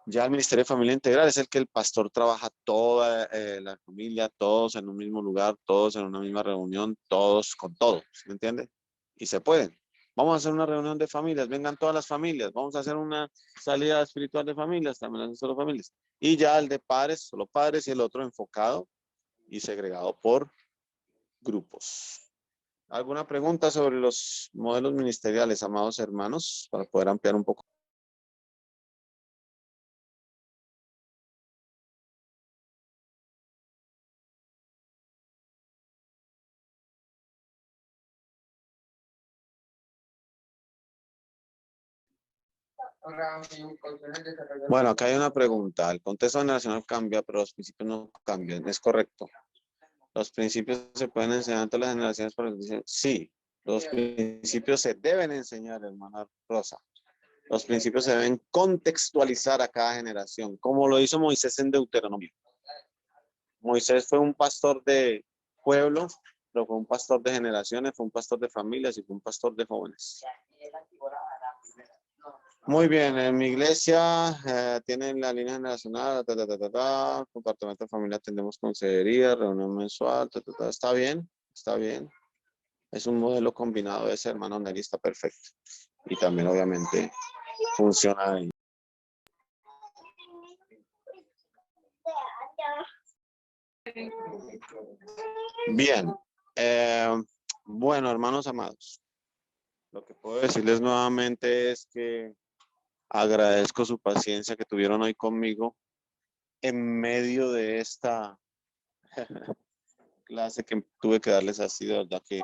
[SPEAKER 1] Ya el Ministerio de Familia Integral es el que el pastor trabaja toda la familia, todos en un mismo lugar, todos en una misma reunión, todos con todos, ¿me entiende? Y se pueden. Vamos a hacer una reunión de familias, vengan todas las familias, vamos a hacer una salida espiritual de familias, también las solo familias. Y ya el de padres, solo padres, y el otro enfocado y segregado por grupos. ¿Alguna pregunta sobre los modelos ministeriales, amados hermanos, para poder ampliar un poco? Bueno, acá hay una pregunta. El contexto generacional cambia, pero los principios no cambian. ¿Es correcto? ¿Los principios se pueden enseñar a todas las generaciones? Sí, los principios se deben enseñar, hermana Rosa. Los principios se deben contextualizar a cada generación, como lo hizo Moisés en Deuteronomio. Moisés fue un pastor de pueblo, pero fue un pastor de generaciones, fue un pastor de familias y fue un pastor de jóvenes. Muy bien, en mi iglesia tienen la línea generacional, compartimento de familia, atendemos consejería, reunión mensual, está bien, está bien. Es un modelo combinado de ese hermano Neri, está perfecto. Y también obviamente funciona ahí. Bien, bueno, hermanos amados, lo que puedo decirles nuevamente es que agradezco su paciencia que tuvieron hoy conmigo en medio de esta clase que tuve que darles así, de verdad que,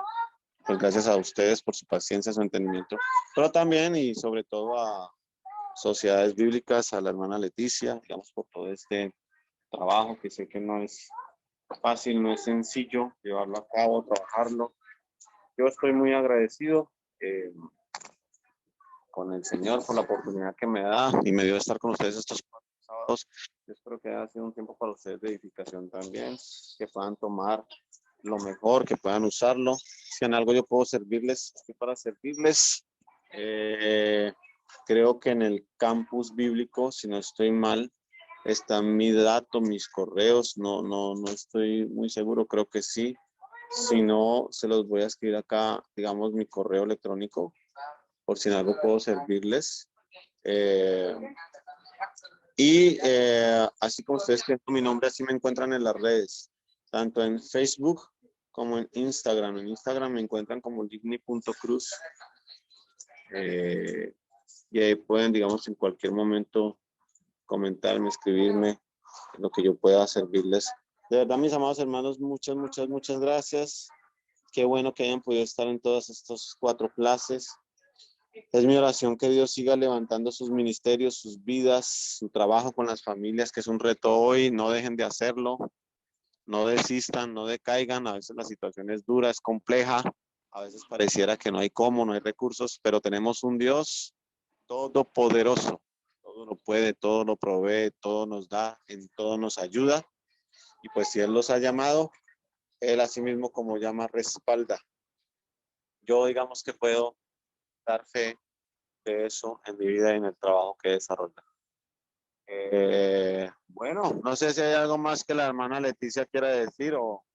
[SPEAKER 1] pues gracias a ustedes por su paciencia, su entendimiento, pero también y sobre todo a Sociedades Bíblicas, a la hermana Leticia, digamos, por todo este trabajo que sé que no es fácil, no es sencillo llevarlo a cabo, trabajarlo. Yo estoy muy agradecido con el Señor por la oportunidad que me da y me dio de estar con ustedes estos 4 sábados. Yo espero que haya sido un tiempo para ustedes de edificación también, que puedan tomar lo mejor, que puedan usarlo. Si en algo yo puedo servirles, estoy para servirles. Creo que en el campus bíblico, si no estoy mal, están mi dato, mis correos, no estoy muy seguro, creo que sí. Si no, se los voy a escribir acá, digamos, mi correo electrónico, por si en algo puedo servirles. Así como ustedes tienen mi nombre, así me encuentran en las redes, tanto en Facebook como en Instagram. En Instagram me encuentran como digni.cruz. Y ahí pueden, digamos, en cualquier momento comentarme, escribirme, lo que yo pueda servirles. De verdad, mis amados hermanos, muchas gracias. Qué bueno que hayan podido estar en todas estas 4 clases. Es mi oración que Dios siga levantando sus ministerios, sus vidas, su trabajo con las familias, que es un reto hoy. No dejen de hacerlo, no desistan, no decaigan. A veces la situación es dura, es compleja. A veces pareciera que no hay cómo, no hay recursos, pero tenemos un Dios todopoderoso. Todo lo puede, todo lo provee, todo nos da, en todo nos ayuda. Y pues si Él los ha llamado, Él asimismo como llama, respalda. Yo digamos que puedo dar fe de eso en mi vida y en el trabajo que desarrollo. Bueno, no sé si hay algo más que la hermana Leticia quiera decir o